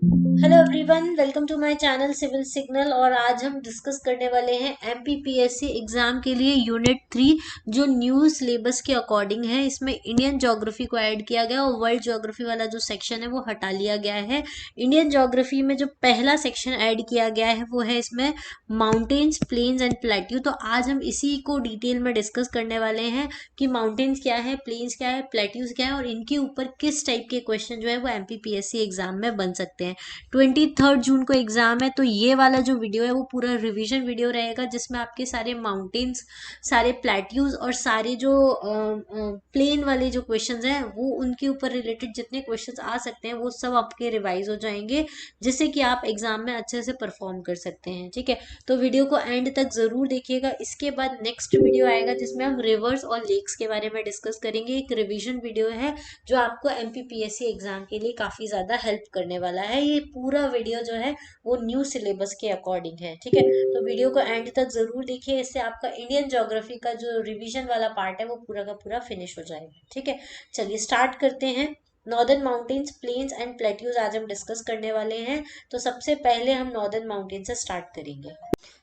Hello everyone, welcome to my channel civil signal. और आज हम डिस्कस करने वाले हैं एमपीपीएससी एग्जाम के लिए यूनिट 3, जो न्यू सिलेबस के अकॉर्डिंग है। इसमें इंडियन ज्योग्राफी को ऐड किया गया और वर्ल्ड ज्योग्राफी वाला जो सेक्शन है वो हटा लिया गया है। इंडियन ज्योग्राफी में जो पहला सेक्शन ऐड किया गया है वो है इसमें माउंटेन्स, प्लेन्स एंड प्लेट्यू। तो आज हम इसी को डिटेल में डिस्कस करने वाले हैं कि माउंटेन्स क्या है, प्लेन्स क्या है, प्लेट्यूज क्या है और इनके ऊपर किस टाइप के क्वेश्चन जो है वो एमपीपीएससी एग्जाम में बन सकते हैं। 23 जून को एग्जाम है, तो ये वाला जो वीडियो है वो पूरा रिवीजन वीडियो रहेगा, जिसमें आपके सारे माउंटेन्स, सारे प्लेट्यूज और सारे जो प्लेन वाले जो क्वेश्चंस हैं वो उनके ऊपर रिलेटेड जितने क्वेश्चंस आ सकते हैं वो सब आपके रिवाइज हो जाएंगे, जिससे कि आप एग्जाम में अच्छे से परफॉर्म कर सकते हैं। ठीक है, तो वीडियो को एंड तक जरूर देखिएगा। इसके बाद नेक्स्ट वीडियो आएगा जिसमें हम रिवर्स और लेक्स के बारे में डिस्कस करेंगे। एक रिविजन वीडियो है जो आपको एमपीपीएससी एग्जाम के लिए काफी ज्यादा हेल्प करने वाला है। ये पूरा वीडियो जो है वो न्यू सिलेबस के अकॉर्डिंग है। ठीक है, तो वीडियो को एंड तक जरूर देखिए, इससे आपका इंडियन ज्योग्राफी का जो रिवीजन वाला पार्ट है वो पूरा का पूरा फिनिश हो जाएगा। ठीक है, चलिए स्टार्ट करते हैं। Northern mountains, plains and plateaus आज हम डिस्कस करने वाले हैं। तो सबसे पहले हम नॉर्दर्न माउंटेन से स्टार्ट करेंगे।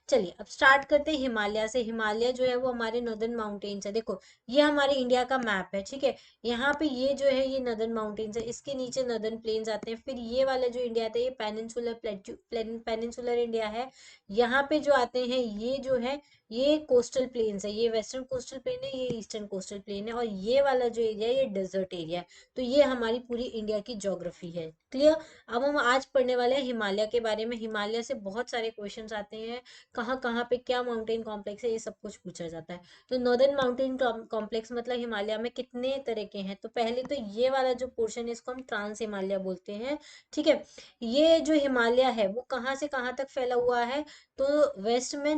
चलिए अब स्टार्ट करते हैं हिमालय से। हिमालय जो है वो हमारे नॉर्दर्न माउंटेन्स है। देखो, ये हमारे इंडिया का मैप है। ठीक है, यहाँ पे ये जो है ये नॉर्दर्न माउंटेन्स है, इसके नीचे नॉर्दर्न प्लेन्स आते हैं। फिर ये वाला जो इंडिया आता है ये पेनिनसुलर पेनिनसुलर इंडिया है। यहाँ पे जो आते हैं ये जो है ये कोस्टल प्लेन्स है। ये वेस्टर्न कोस्टल प्लेन है, ये ईस्टर्न कोस्टल प्लेन है, और ये वाला जो एरिया है ये डेजर्ट एरिया है। तो ये हमारी पूरी इंडिया की ज्योग्राफी है। क्लियर। अब हम आज पढ़ने वाले हैं हिमालय के बारे में। हिमालय से बहुत सारे क्वेश्चंस आते हैं, कहाँ कहाँ पे क्या माउंटेन कॉम्प्लेक्स है, ये सब कुछ पूछा जाता है। तो नॉर्दर्न माउंटेन कॉम्प्लेक्स मतलब हिमालय में कितने तरह के हैं। तो पहले तो ये वाला जो पोर्शन है इसको हम ट्रांस हिमालय बोलते हैं। ठीक है, ये जो हिमालय है वो कहाँ से कहाँ तक फैला हुआ है। तो वेस्ट में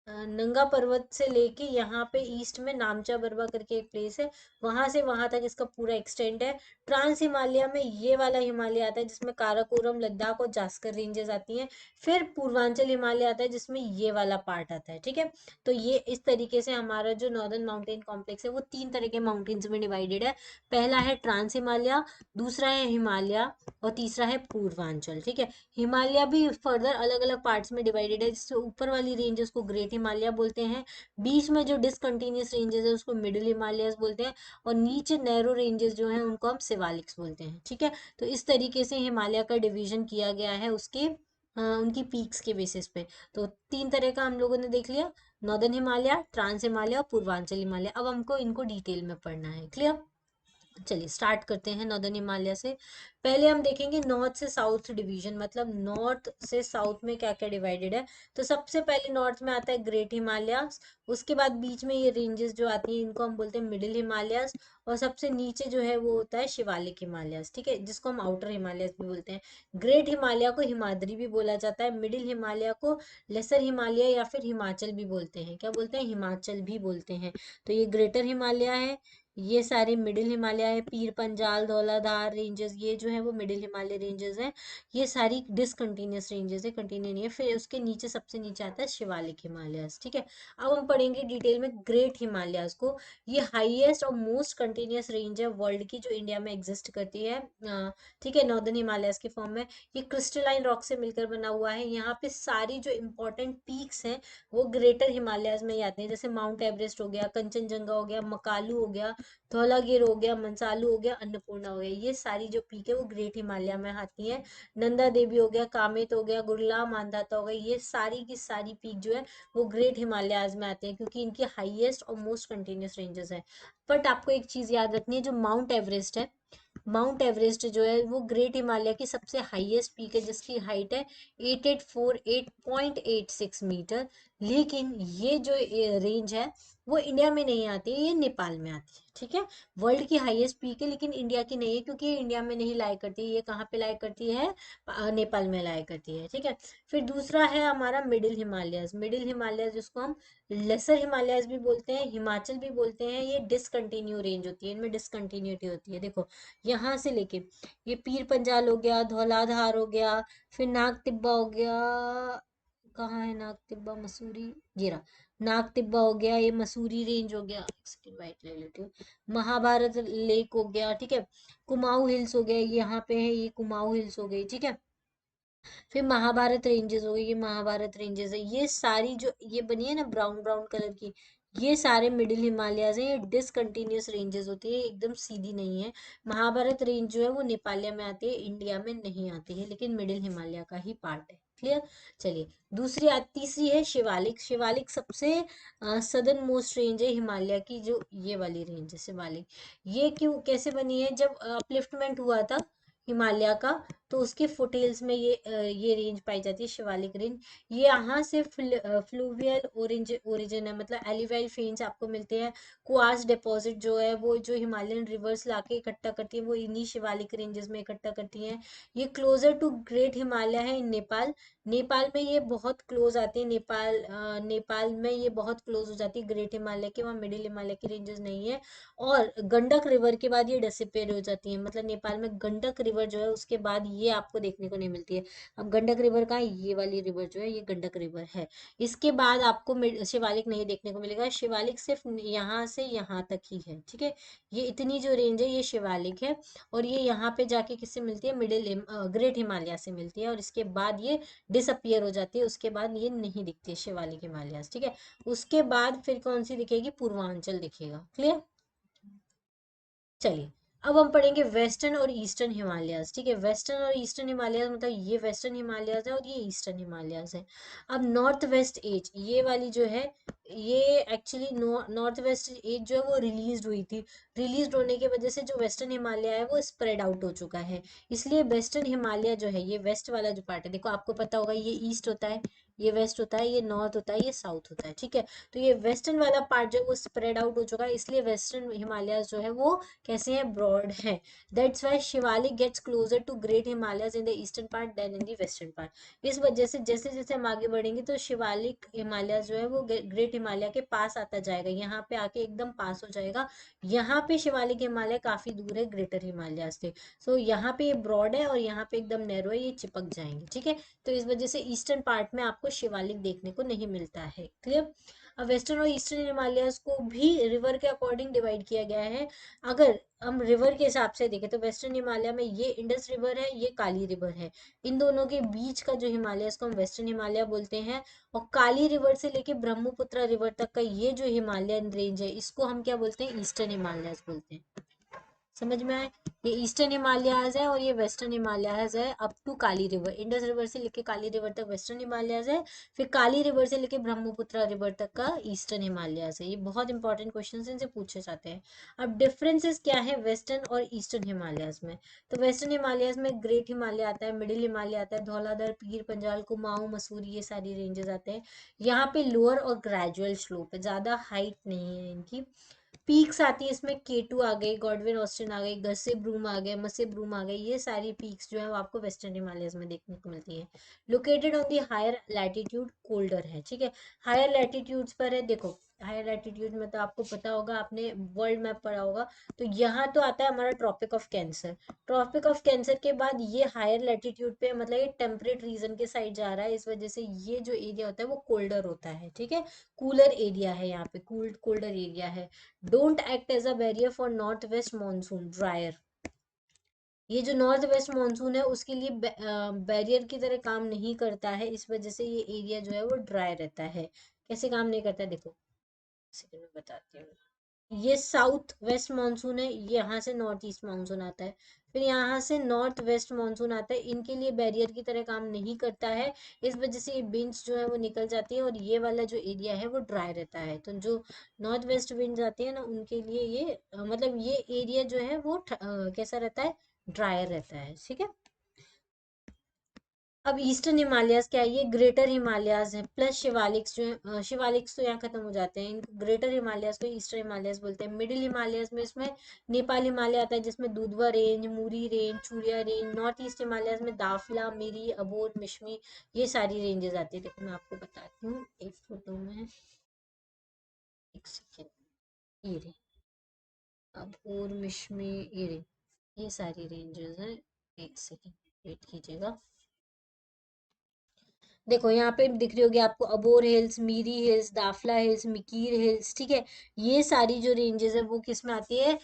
नंगा पर्वत से लेके यहाँ पे ईस्ट में नामचा बरवा करके एक प्लेस है, वहां से वहां तक इसका पूरा एक्सटेंड है। ट्रांस हिमालय में ये वाला हिमालय आता है जिसमें काराकोरम, लद्दाख और जास्कर रेंजेस आती हैं। फिर पूर्वांचल हिमालय आता है जिसमें ये वाला पार्ट आता है। ठीक है, तो ये इस तरीके से हमारा जो नॉर्दर्न माउंटेन कॉम्प्लेक्स है वो 3 तरह के माउंटेन्स में डिवाइडेड है। पहला है ट्रांस हिमालय, दूसरा है हिमालय और तीसरा है पूर्वांचल। ठीक है, हिमालय भी फर्दर अलग अलग पार्ट्स में डिवाइडेड है, जिससे ऊपर वाली रेंजेस को ग्रेट हिमालय बोलते हैं, बीच में जो डिसकंटिन्यूअस रेंजेस है उसको मिडिल हिमालयस बोलते हैं, और नीचे नैरो रेंजेस जो हैं उनको हम शिवालिक्स बोलते हैं। ठीक है, तो इस तरीके से हिमालय का डिवीजन किया गया है उसके उनकी पीक्स के बेसिस पे। तो 3 तरह का हम लोगों ने देख लिया, नॉर्दर्न हिमालय, ट्रांस हिमालय और पूर्वांचल हिमालय। अब हमको इनको डिटेल में पढ़ना है। क्लियर। चलिए स्टार्ट करते हैं नॉर्दर्न हिमालय से। पहले हम देखेंगे नॉर्थ से साउथ डिवीजन, मतलब नॉर्थ से साउथ में क्या क्या डिवाइडेड है। तो सबसे पहले नॉर्थ में आता है ग्रेट हिमालयस, उसके बाद बीच में ये रेंजेस जो आती हैं इनको हम बोलते हैं मिडिल हिमालयस, और सबसे नीचे जो है वो होता है शिवालिक हिमालयस। ठीक है, जिसको हम आउटर हिमालयस भी बोलते हैं। ग्रेट हिमालय को हिमाद्री भी बोला जाता है, मिडिल हिमालय को लेसर हिमालय या फिर हिमाचल भी बोलते हैं। क्या बोलते हैं? हिमाचल भी बोलते हैं। तो ये ग्रेटर हिमालय है, ये सारे मिडिल हिमालय है। पीर पंजाल, धौलाधार रेंजेस ये जो है वो मिडिल हिमालय रेंजेस हैं। ये सारी डिसकंटिन्यूअस रेंजेस है, कंटिन्यू नहीं है। फिर उसके नीचे सबसे नीचे आता है शिवालिक हिमालयस। ठीक है, अब हम पढ़ेंगे डिटेल में ग्रेट हिमालयस को। ये हाईएस्ट और मोस्ट कंटिन्यूअस रेंज है वर्ल्ड की जो इंडिया में एग्जिस्ट करती है। ठीक है, नॉर्दर्न हिमालयस के फॉर्म में। ये क्रिस्टलाइन रॉक से मिलकर बना हुआ है। यहाँ पे सारी जो इंपॉर्टेंट पीक्स हैं वो ग्रेटर हिमालयस में ही आते हैं, जैसे माउंट एवरेस्ट हो गया, कंचनजंगा हो गया, मकालू हो गया, धौलागिर हो गया, मंसालू हो गया, अन्नपूर्णा हो गया। ये सारी जो पीक है वो ग्रेट हिमालय में आती है। नंदा देवी हो गया, कामेत हो गया, गुरला, मानदाता हो गया, ये सारी की सारी पीक जो है वो ग्रेट हिमालयाज में आते हैं, क्योंकि इनकी हाईएस्ट और मोस्ट कंटिन्यूअस रेंजेस है। बट आपको एक चीज याद रखनी है, जो माउंट एवरेस्ट है, माउंट एवरेस्ट जो है वो ग्रेट हिमालय की सबसे हाईएस्ट पीक है, जिसकी हाइट है 8848.86 मीटर। लेकिन ये जो रेंज है वो इंडिया में नहीं आती है, ये नेपाल में आती है। ठीक है, वर्ल्ड की हाईएस्ट पीक है लेकिन इंडिया की नहीं है, क्योंकि ये इंडिया में नहीं लाई करती है। ये कहाँ पे लाई करती है? नेपाल में लाई करती है। ठीक है, फिर दूसरा है हमारा मिडिल हिमालयस। मिडिल हिमालयस जिसको हम लेसर हिमालयस भी बोलते हैं, हिमाचल भी बोलते हैं। ये डिसकंटिन्यू रेंज होती है, इनमें डिसकंटिन्यूटी होती है। देखो, यहाँ से लेके ये पीर पंजाल हो गया, धौलाधार हो गया, फिर नाग टिब्बा हो गया, कहाँ है नाग तिब्बा मसूरी, ये रहा। नाग तिब्बा हो गया, ये मसूरी रेंज हो गया, एक सेकंड वाइट ले लेती हूँ। महाभारत लेक हो गया, ठीक है। कुमाऊं हिल्स हो गया, ये यहाँ पे है, ये कुमाऊं हिल्स हो गई, ठीक है। फिर महाभारत रेंजेस हो गई, ये महाभारत रेंजेस है। ये सारी जो ये बनी है ना ब्राउन ब्राउन कलर की, ये सारे मिडिल हिमालयाज हैं। ये डिसकंटिन्यूअस रेंजेस होती है, एकदम सीधी नहीं है। महाभारत रेंज जो है वो नेपाल में आती है, इंडिया में नहीं आती है, लेकिन मिडिल हिमालय का ही पार्ट है। क्लियर। चलिए तीसरी है शिवालिक। शिवालिक सबसे सदर्न मोस्ट रेंज है हिमालय की, जो ये वाली रेंज है शिवालिक। ये क्यों कैसे बनी है, जब अपलिफ्टमेंट हुआ था हिमालय का, तो उसके फुटहिल्स में ये रेंज पाई जाती है, शिवालिक रेंज। ये यहाँ से फ्लूवियल ओरिजिन है, मतलब एलिवाइल फेन्स आपको मिलते हैं। कुआस डिपॉजिट जो है वो जो हिमालयन रिवर्स लाके इकट्ठा करती है, वो इन्हीं शिवालिक रेंजेस में इकट्ठा करती हैं। ये क्लोजर टू ग्रेट हिमालय है इन नेपाल। नेपाल में ये बहुत क्लोज आती है, नेपाल में ये बहुत क्लोज हो जाती है ग्रेट हिमालय के, वहाँ मिडिल हिमालय की रेंजेस नहीं है। और गंडक रिवर के बाद ये डिसअपेयर हो जाती है, मतलब नेपाल में गंडक रिवर जो है उसके बाद ये आपको देखने को नहीं मिलती है। अब गंडक रिवर कहाँ है, ये वाली रिवर जो है ये गंडक रिवर है। इसके बाद आपको शिवालिक नहीं देखने को मिलेगा। शिवालिक सिर्फ यहाँ से यहाँ तक ही है, ठीक है। ये इतनी जो रेंज है ये शिवालिक है, और ये यहाँ पे जाके किससे मिलती है, ग्रेट हिमालय से मिलती है, और इसके बाद ये डिसअपियर हो जाती है। उसके बाद ये नहीं दिखती है शिवालिक हिमालय, ठीक है। उसके बाद फिर कौन सी दिखेगी, पूर्वांचल दिखेगा। क्लियर। चलिए अब हम पढ़ेंगे वेस्टर्न और ईस्टर्न हिमालयाज, ठीक है। वेस्टर्न और ईस्टर्न हिमालयाज मतलब ये वेस्टर्न हिमालयाज है और ये ईस्टर्न हिमालयाज है। अब नॉर्थ वेस्ट एज ये वाली जो है, ये एक्चुअली नॉर्थ वेस्ट एज जो है वो रिलीज हुई थी। रिलीज होने की वजह से जो वेस्टर्न हिमालय है वो स्प्रेड आउट हो चुका है। इसलिए वेस्टर्न हिमालय जो है, ये वेस्ट वाला जो पार्ट है, देखो आपको पता होगा ये ईस्ट होता है, ये वेस्ट होता है, ये नॉर्थ होता है, ये साउथ होता है, ठीक है। तो ये वेस्टर्न वाला पार्ट जो है वो स्प्रेड आउट हो चुका है, इसलिए वेस्टर्न हिमालय जो है वो कैसे हैं, ब्रॉड है। That's why Shivalik gets closer to great Himalayas in the eastern part then in the western part. इस वजह से जैसे जैसे हम आगे बढ़ेंगे तो शिवालिक हिमालय जो है वो ग्रेट हिमालय के पास आता जाएगा, यहाँ पे आके एकदम पास हो जाएगा। यहाँ पे शिवालिक हिमालय काफी दूर है ग्रेटर हिमालय से। सो यहाँ पे ये ब्रॉड है और यहाँ पे एकदम नैरो है, ये चिपक जाएंगे, ठीक है। तो इस वजह से ईस्टर्न पार्ट में आपको शिवालिक देखने को नहीं मिलता है। क्लियर। अब वेस्टर्न और ईस्टर्न हिमालयस को भी रिवर के अकॉर्डिंग डिवाइड किया गया है। अगर हम रिवर के हिसाब से देखें तो वेस्टर्न हिमालय में ये इंडस रिवर है, ये काली रिवर है। इन दोनों के बीच का जो हिमालय है इसको हम वेस्टर्न हिमालय बोलते हैं। और काली रिवर से लेके ब्रह्मपुत्र रिवर तक का ये जो हिमालयन रेंज है इसको हम क्या बोलते हैं, ईस्टर्न हिमालय बोलते हैं। समझ में आए। ये ईस्टर्न हिमालयाज है और ये वेस्टर्न हिमालयाज है, up to Kali river, Indus river से लेके काली रिवर तक वेस्टर्न हिमालयाज है। फिर काली रिवर से लेके ब्रह्मपुत्र रिवर तक का ईस्टर्न हिमालयाज है। ये बहुत इंपॉर्टेंट क्वेश्चन इनसे पूछे जाते हैं। अब डिफरेंसेस क्या है वेस्टर्न और ईस्टर्न हिमालयाज में, तो वेस्टर्न हिमालयाज में ग्रेट हिमालय आता है, मिडिल हिमालय आता है, धौलाधर, पीर पंजाल, कुमाऊं, मसूरी, ये सारी रेंजेस आते हैं। यहाँ पे लोअर और ग्रेजुअल स्लोप है, ज्यादा हाइट नहीं है इनकी। पीक्स आती है इसमें, केटू आ गई, गॉडविन ऑस्टिन आ गई, गसे ब्रूम आ गए, मसे ब्रूम आ गए, ये सारी पीक्स जो है वो आपको वेस्टर्न हिमालयस में देखने को मिलती है। Located on the higher latitude, colder है, ठीक है। हायर लैटिट्यूड्स पर है, देखो हायर लैटिट्यूड में तो आपको पता होगा, आपने वर्ल्ड मैप पढ़ा होगा। तो यहाँ तो आता है हमारा tropic of cancer. Tropic of cancer के बाद ये हायर लैटिट्यूड पे, मतलब ये टेम्परेट रीजन के साइड जा रहा है, इस वजह से ये जो एरिया होता है वो कोल्डर होता है, ठीक है। कूलर एरिया है, यहाँ पे कोल्डर एरिया है। Don't act as a barrier for north west monsoon, drier. ये जो नॉर्थ वेस्ट मानसून है उसके लिए बैरियर की तरह काम नहीं करता है, इस वजह से ये एरिया जो है वो ड्राई रहता है। कैसे काम नहीं करता है, देखो सेकंड में बताती हूँ। ये साउथ वेस्ट मानसून है, यहाँ से नॉर्थ ईस्ट मानसून आता है। फिर यहाँ से नॉर्थ वेस्ट मानसून आता है, इनके लिए बैरियर की तरह काम नहीं करता है। इस वजह से ये विंड्स जो है वो निकल जाती है और ये वाला जो एरिया है वो ड्राई रहता है। तो जो नॉर्थ वेस्ट विंड्स आती है ना उनके लिए ये मतलब ये एरिया जो है वो कैसा रहता है, ड्रायर रहता है, ठीक है। अब ईस्टर्न हिमालयाज क्या है, ये ग्रेटर हिमालयाज है प्लस शिवालिक्स जो है, शिवालिक्स तो यहाँ खत्म हो जाते हैं, इनको ग्रेटर हिमालयाज को ईस्टर्न हिमालयाज बोलते हैं। मिडिल हिमालयाज में इसमें नेपाल हिमालय आता है, जिसमें दुधवा रेंज, मूरी रेंज, चूड़िया रेंज। नॉर्थ ईस्ट हिमालयाज में दाफला, मिरी, अबोर, मिश्मी, ये सारी रेंजेस आती है। देखो मैं आपको बताती हूँ एक फोटो में, एक सेकेंड, ये रे अबोर, मिश्मी, ये रे, ये सारी रेंजेस हैं। एक सेकेंड वेट कीजिएगा। देखो यहाँ पे दिख रही होगी आपको Abor hills, Miri hills, Dafla hills, Mikir hills, ठीक है। ये सारी जो रेंजेस है वो किस में आती है,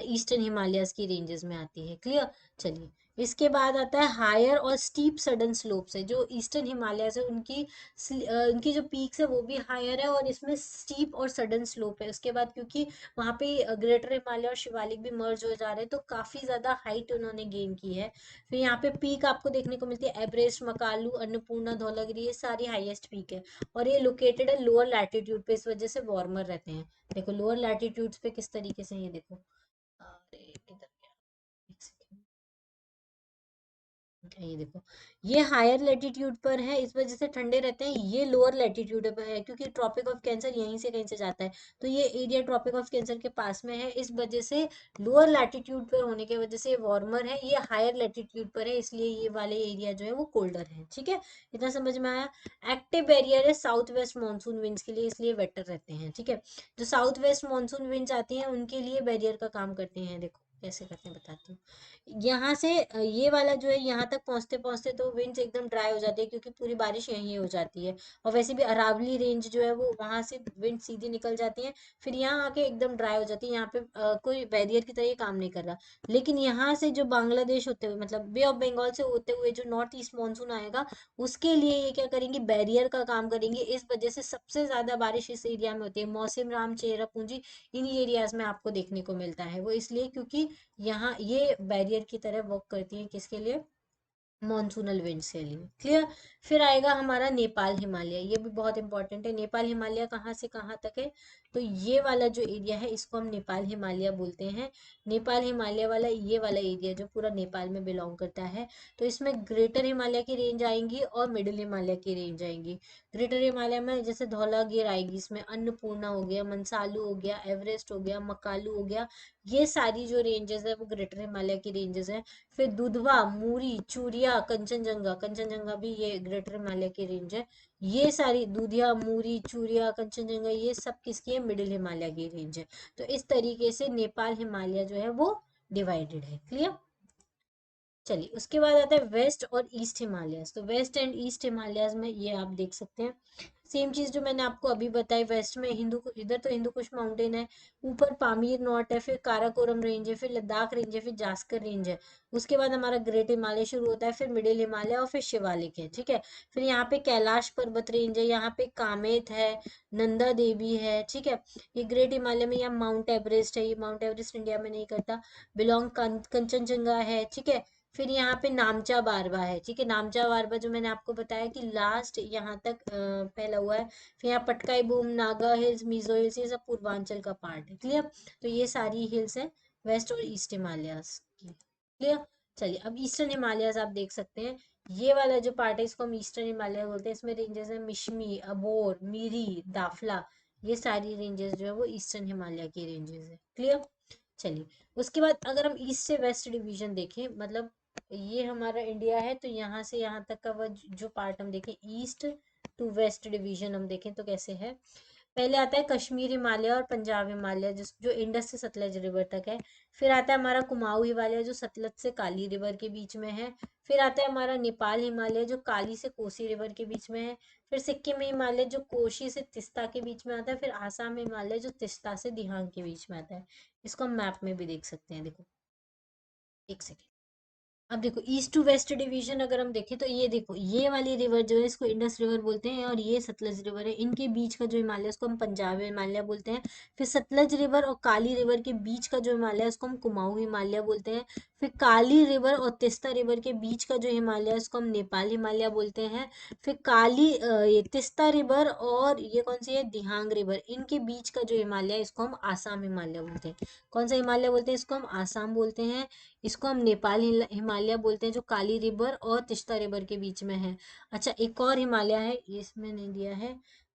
ईस्टर्न हिमालयस की रेंजेस में आती है। क्लियर। चलिए, इसके बाद आता है हायर और स्टीप सडन स्लोप्स है। जो ईस्टर्न हिमालयस है उनकी जो पीक्स है वो भी हायर है, और इसमें स्टीप और सडन स्लोप है। उसके बाद क्योंकि वहाँ पे ग्रेटर हिमालय और शिवालिक भी मर्ज हो जा रहे हैं, तो काफी ज्यादा हाइट उन्होंने गेन की है। फिर यहाँ पे पीक आपको देखने को मिलती है एवरेस्ट, मकालू, अन्नपूर्णा, धौलागिरी, ये सारी हाईएस्ट पीक है। और ये लोकेटेड है लोअर लैटिट्यूड पे, इस वजह से वार्मर रहते हैं। देखो लोअर लैटिट्यूड्स पे किस तरीके से, ये देखो, अरे किधर गया, एक सेकंड, ये देखो, ये हायर लेटीट्यूड पर है, इस वजह से ठंडे रहते हैं। ये लोअर लेटीट्यूड पर है क्योंकि ट्रॉपिक ऑफ कैंसर यहीं से कहीं से जाता है, तो ये एरिया ट्रॉपिक ऑफ कैंसर के पास में है, इस वजह से लोअर लैटिट्यूड पर होने की वजह से वार्मर है। ये हायर लेटीट्यूड पर है, इसलिए ये वाले एरिया जो है वो कोल्डर है। ठीक है, इतना समझ में आया। एक्टिव बैरियर है साउथ वेस्ट मानसून विंड्स के लिए, इसलिए वेटर रहते हैं। ठीक है, जो साउथ वेस्ट मानसून विंड्स आती हैं उनके लिए बैरियर का काम करते हैं। देखो कैसे करते हैं बताती हूँ। यहाँ से ये वाला जो है यहाँ तक पहुंचते पहुंचते तो विंड्स एकदम ड्राई हो जाती है, क्योंकि पूरी बारिश यहीं हो जाती है। और वैसे भी अरावली रेंज जो है वो वहां से विंड सीधी निकल जाती है, फिर यहाँ आके एकदम ड्राई हो जाती है। यहाँ पे कोई बैरियर की तरह ये काम नहीं कर रहा। लेकिन यहाँ से जो बांग्लादेश होते हुए, मतलब बे ऑफ बंगाल से होते हुए जो नॉर्थ ईस्ट मानसून आएगा, उसके लिए ये क्या करेंगे, बैरियर का काम करेंगे। इस वजह से सबसे ज्यादा बारिश इस एरिया में होती है। मौसिम राम, चेरापूंजी, इन एरियाज में आपको देखने को मिलता है। वो इसलिए क्योंकि यहाँ ये बैरियर की तरह वर्क करती है, किसके लिए, मॉनसूनल विंड्स के लिए। क्लियर। फिर आएगा हमारा नेपाल हिमालय, ये भी बहुत इंपॉर्टेंट है। नेपाल हिमालय कहाँ से कहाँ तक है, तो ये वाला जो एरिया है इसको हम नेपाल हिमालय बोलते हैं। नेपाल हिमालय वाला ये वाला एरिया जो पूरा नेपाल में बिलोंग करता है, तो इसमें ग्रेटर हिमालय की रेंज आएंगी और मिडिल हिमालय की रेंज आएंगी। ग्रेटर हिमालय में जैसे धौलागिर आएगी, इसमें अन्नपूर्णा हो गया, मनसालू हो गया, एवरेस्ट हो गया, मकालू हो गया, ये सारी जो रेंजेस है वो ग्रेटर हिमालय की रेंजेस है। फिर दुधवा, मूरी, चूरिया, कंचनजंगा, कंचनजंगा भी ये ग्रेटर हिमालय की रेंज है। ये सारी दूधिया, मूरी, चूरिया, कंचनजंगा, ये सब किसकी है, मिडिल हिमालय की रेंज है। तो इस तरीके से नेपाल हिमालय जो है वो डिवाइडेड है। क्लियर। चलिए, उसके बाद आता है वेस्ट और ईस्ट हिमालयस। तो वेस्ट एंड ईस्ट हिमालयस में ये आप देख सकते हैं सेम चीज जो मैंने आपको अभी बताई। वेस्ट में इधर तो हिंदू कुश माउंटेन है, ऊपर पामीर नॉट है, फिर काराकोरम रेंज है, फिर लद्दाख रेंज है, फिर जास्कर रेंज है। उसके बाद हमारा ग्रेट हिमालय शुरू होता है, फिर मिडिल हिमालय और फिर शिवालिक है। ठीक है, फिर यहाँ पे कैलाश पर्वत रेंज है, यहाँ पे कामेत है, नंदा देवी है। ठीक है, ये ग्रेट हिमालय में यहाँ माउंट एवरेस्ट है, ये माउंट एवरेस्ट इंडिया में नहीं करता, बिलोंग कंचनजंगा है। ठीक है, फिर यहाँ पे नामचा बारवा है। ठीक है, नामचा बारवा जो मैंने आपको बताया कि लास्ट यहाँ तक फैला हुआ है। फिर यहाँ Patkai boom, Naga hills, Mizo hills, ये सब पूर्वांचल का पार्ट है। क्लियर। तो ये सारी हिल्स है वेस्ट और ईस्ट हिमालयस की। क्लियर। चलिए, अब ईस्टर्न हिमालयस आप देख सकते हैं। ये वाला जो पार्ट है इसको हम ईस्टर्न हिमालय बोलते हैं। इसमें रेंजेस है मिशमी, अबोर, मीरी, दाफला, ये सारी रेंजेस जो है वो ईस्टर्न हिमालय की रेंजेस है। क्लियर। चलिए, उसके बाद अगर हम ईस्ट से वेस्ट डिवीजन देखें, मतलब ये हमारा इंडिया है, तो यहाँ से यहाँ तक का वो जो पार्ट हम देखें, ईस्ट टू वेस्ट डिवीजन हम देखें तो कैसे है। पहले आता है कश्मीर हिमालय और पंजाब हिमालय, जिस जो इंडस से सतलज रिवर तक है। फिर आता है हमारा कुमाऊं हिमालय जो सतलज से काली रिवर के बीच में है। फिर आता है हमारा नेपाल हिमालय जो काली से कोसी रिवर के बीच में है। फिर सिक्किम हिमालय जो कोशी से तिस्ता के बीच में आता है। फिर आसाम हिमालय जो तिस्ता से दिहांग के बीच में आता है। इसको हम मैप में भी देख सकते हैं। देखो, एक सेकेंड। अब देखो, ईस्ट टू वेस्ट डिवीजन अगर हम देखें तो ये देखो, ये वाली रिवर जो है इसको इंडस रिवर बोलते हैं, और ये सतलज रिवर है। इनके बीच का जो हिमालय है उसको हम पंजाब हिमालय बोलते हैं। फिर सतलज रिवर और काली रिवर के बीच का जो हिमालय है उसको हम कुमाऊं हिमालय बोलते हैं। फिर काली रिवर और तिस्ता रिवर के बीच का जो हिमालय है उसको हम नेपाल हिमालय बोलते हैं। फिर ये तिस्ता रिवर और ये कौन सी है, दिहांग रिवर, इनके बीच का जो हिमालय है इसको हम आसाम हिमालय बोलते हैं। कौन सा हिमालय बोलते हैं, इसको हम आसाम बोलते हैं। इसको हम नेपाल हिमालय बोलते हैं, जो काली रिवर और तिस्ता रिवर के बीच में है। अच्छा, एक और हिमालय है, ये इसमें नहीं दिया है,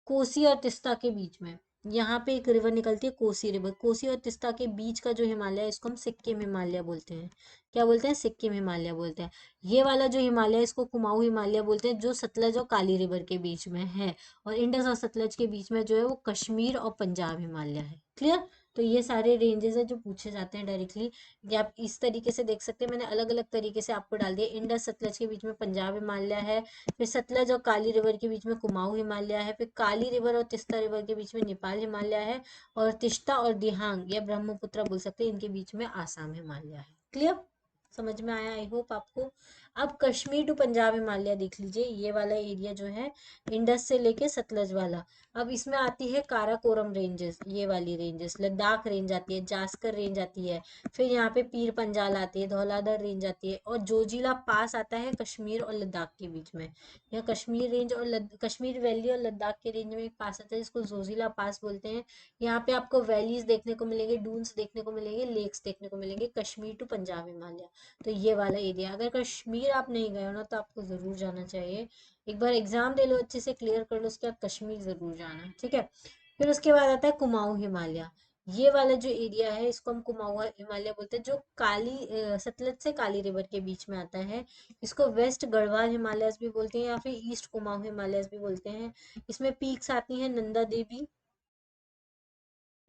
कोसी और तिस्ता के बीच में। यहाँ पे एक रिवर निकलती है कोसी रिवर, कोसी और तिस्ता के बीच का जो हिमालय है इसको हम सिक्किम हिमालय बोलते हैं। क्या बोलते हैं, सिक्किम हिमालय बोलते हैं। ये वाला जो हिमालय है इसको कुमाऊं हिमालय बोलते हैं, जो सतलज और काली रिवर के बीच में है। और इंडस और सतलज के बीच में जो है वो कश्मीर और पंजाब हिमालय है। क्लियर। तो ये सारे रेंजेस है जो पूछे जाते हैं डायरेक्टली। ये आप इस तरीके से देख सकते हैं, मैंने अलग अलग तरीके से आपको डाल दिया। इंडस सतलज के बीच में पंजाब हिमालय है, फिर सतलज और काली रिवर के बीच में कुमाऊं हिमालय है, फिर काली रिवर और तिस्ता रिवर के बीच में नेपाल हिमालय है, और तिस्ता और दिहांग या ब्रह्मपुत्र बोल सकते हैं, इनके बीच में आसाम हिमालय है। क्लियर, समझ में आया आई होप आपको। अब कश्मीर टू पंजाब हिमालय देख लीजिए, ये वाला एरिया जो है इंडस से लेके सतलज वाला। अब इसमें आती है काराकोरम रेंजेस, ये वाली रेंजेस, लद्दाख रेंज आती है, जास्कर रेंज आती है, फिर यहाँ पे पीर पंजाल आती है, धौलाधर रेंज आती है, और जोजिला पास आता है कश्मीर और लद्दाख के बीच में। यहाँ कश्मीर रेंज और कश्मीर वैली और लद्दाख के रेंज में एक पास आता है जिसको जोजिला पास बोलते हैं। यहाँ पे आपको वैलीज देखने को मिलेंगे, डून्स देखने को मिलेंगे, लेक्स देखने को मिलेंगे, कश्मीर टू पंजाब हिमालय। तो ये वाला एरिया, अगर कश्मीर आप नहीं गए हो ना तो आपको जरूर जाना चाहिए। एक बार एग्जाम दे लो, अच्छे से क्लियर कर लो, उसके बाद कश्मीर जरूर जाना, ठीक है। फिर उसके बाद आता है कुमाऊं हिमालय। ये वाला जो एरिया है इसको हम कुमाऊं हिमालय बोलते हैं, जो सतलज से काली रिवर के बीच में आता है। इसको वेस्ट गढ़वाल हिमालयस भी बोलते हैं, या फिर ईस्ट कुमाऊं हिमालयस भी बोलते हैं। इसमें पीक्स आती हैं नंदा देवी,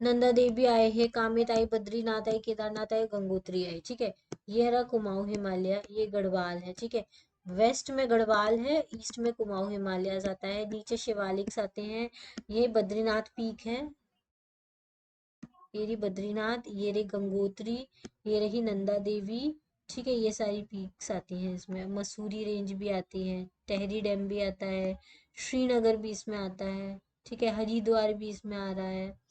नंदा देवी आए है, कामित आई, बद्रीनाथ आई, केदारनाथ आई, गंगोत्री आई, ठीक है। ये रहा कुमाऊं हिमालय, ये गढ़वाल है, ठीक है। वेस्ट में गढ़वाल है, ईस्ट में कुमाऊं हिमालय आता है, नीचे शिवालिक्स आते हैं। ये बद्रीनाथ पीक है, ये रही बद्रीनाथ, ये रही गंगोत्री, ये रही नंदा देवी, ठीक है। ये सारी पीक्स आती हैं इसमें, मसूरी रेंज भी आती है, टहरी डैम भी आता है, श्रीनगर भी इसमें आता है, ठीक है, हरिद्वार भी इसमें आ रहा है।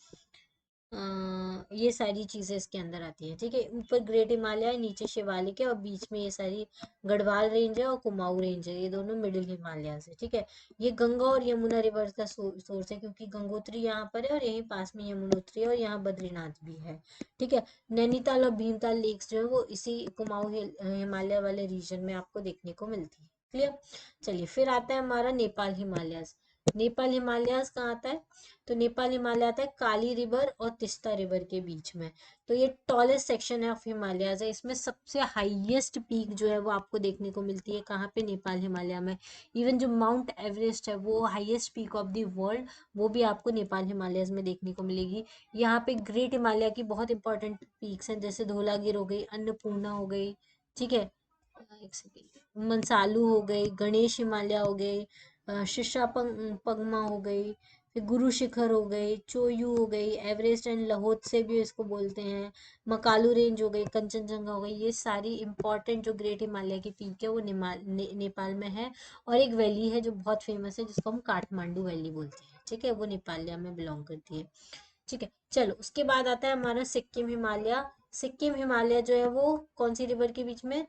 ये सारी चीजें इसके अंदर आती हैं, ठीक है। ऊपर ग्रेट हिमालय है, नीचे शिवालिक है, और बीच में ये सारी गढ़वाल रेंज है और कुमाऊं रेंज है, ये दोनों मिडिल हिमालय है, ठीक है। ये गंगा और यमुना रिवर का सोर्स है, क्योंकि गंगोत्री यहाँ पर है और यहीं पास में यमुनोत्री है, और यहाँ बद्रीनाथ भी है, ठीक है। नैनीताल और भीमताल लेक्स जो है वो इसी कुमाऊं हिमालय वाले रीजन में आपको देखने को मिलती है। क्लियर, चलिए फिर आता है हमारा नेपाल हिमालय। नेपाल हिमालय कहाँ आता है? तो नेपाल हिमालय आता है काली रिवर और तिस्ता रिवर के बीच में। तो ये टॉलेस्ट सेक्शन है ऑफ हिमालयाज है, इसमें सबसे हाईएस्ट पीक जो है वो आपको देखने को मिलती है कहाँ पे? नेपाल हिमालय में। इवन जो माउंट एवरेस्ट है वो highest peak of the world, वो भी आपको नेपाल हिमालयाज में देखने को मिलेगी। यहाँ पे ग्रेट हिमालय की बहुत इंपॉर्टेंट पीक्स हैं, जैसे धौलागिर हो गई, अन्नपूर्णा हो गई, ठीक है, एक सेकेंड, मंसालू हो गई, गणेश हिमालय हो गई, पगमा हो गई, फिर गुरु शिखर हो गई, चोयू हो गई, एवरेस्ट एंड लाहौद से भी इसको बोलते हैं, मकालू रेंज हो गई, कंचनजंगा हो गई। ये सारी इंपॉर्टेंट जो ग्रेट हिमालय की पीक है वो नेपाल में है। और एक वैली है जो बहुत फेमस है जिसको हम काठमांडू वैली बोलते हैं, ठीक है, वो नेपाल में बिलोंग करती है, ठीक है। चलो उसके बाद आता है हमारा सिक्किम हिमालय। सिक्किम हिमालय जो है वो कौन सी रिवर के बीच में?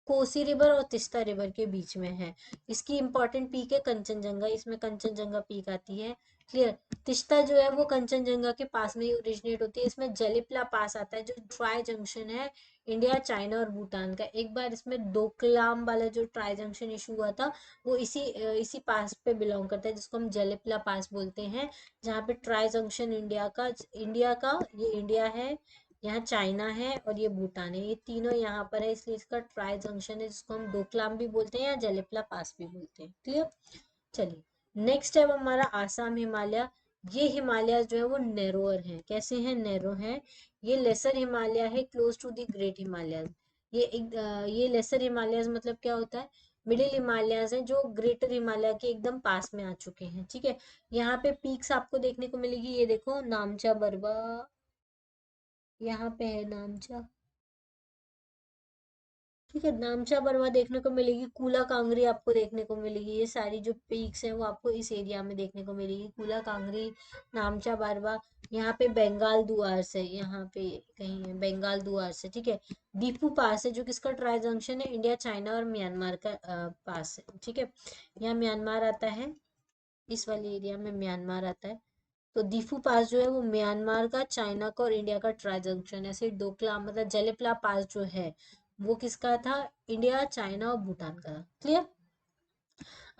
कोसी रिवर और तिस्ता रिवर के बीच में है। इसकी इंपॉर्टेंट पीक है कंचनजंगा, इसमें कंचनजंगा पीक आती है। क्लियर, तिस्ता जो है वो कंचनजंगा के पास में ही ओरिजिनेट होती है। इसमें जलिपला पास आता है जो ट्राई जंक्शन है इंडिया, चाइना और भूटान का। एक बार इसमें डोकलाम वाला जो ट्राई जंक्शन इशू हुआ था वो इसी पास पे बिलोंग करता है, जिसको हम जलिपला पास बोलते हैं, जहाँ पे ट्राई जंक्शन इंडिया का ये इंडिया है, यहाँ चाइना है और ये भूटान है, ये तीनों यहाँ पर है, इसलिए इसका ट्राई जंक्शन है, जिसको हम डोकलाम भी बोलते हैं या जलिपला पास भी बोलते हैं। क्लियर, चलिए नेक्स्ट है हमारा आसाम हिमालय। ये हिमालय जो है वो नैरोअर है। कैसे हैं? नैरो है। ये लेसर हिमालय है close to the great Himalaya. ये लेसर हिमालय मतलब क्या होता है? मिडिल हिमालयस हैं जो ग्रेटर हिमालय के एकदम पास में आ चुके हैं, ठीक है। यहाँ पे पीक्स आपको देखने को मिलेगी, ये देखो नामचा बरवा, यहाँ पे है नामचा, ठीक है, नामचा बरवा देखने को मिलेगी, कूला कांगरी आपको देखने को मिलेगी। ये सारी जो पीक्स हैं वो आपको इस एरिया में देखने को मिलेगी, कूला कांगरी, नामचा बरवा। यहाँ पे बंगाल दुआर्स है, यहाँ पे कहीं है बंगाल दुआर्स है, ठीक है। दीपू पास है जो किसका ट्राई जंक्शन है? इंडिया, चाइना और म्यांमार का पास है, ठीक है। यहाँ म्यांमार आता है, इस वाले एरिया में म्यांमार आता है। तो दीफू पास जो है वो म्यांमार का, चाइना का और इंडिया का ट्राई जंक्शन है। ऐसे डोकला मतलब जलेपला पास जो है वो किसका था? इंडिया, चाइना और भूटान का था। क्लियर,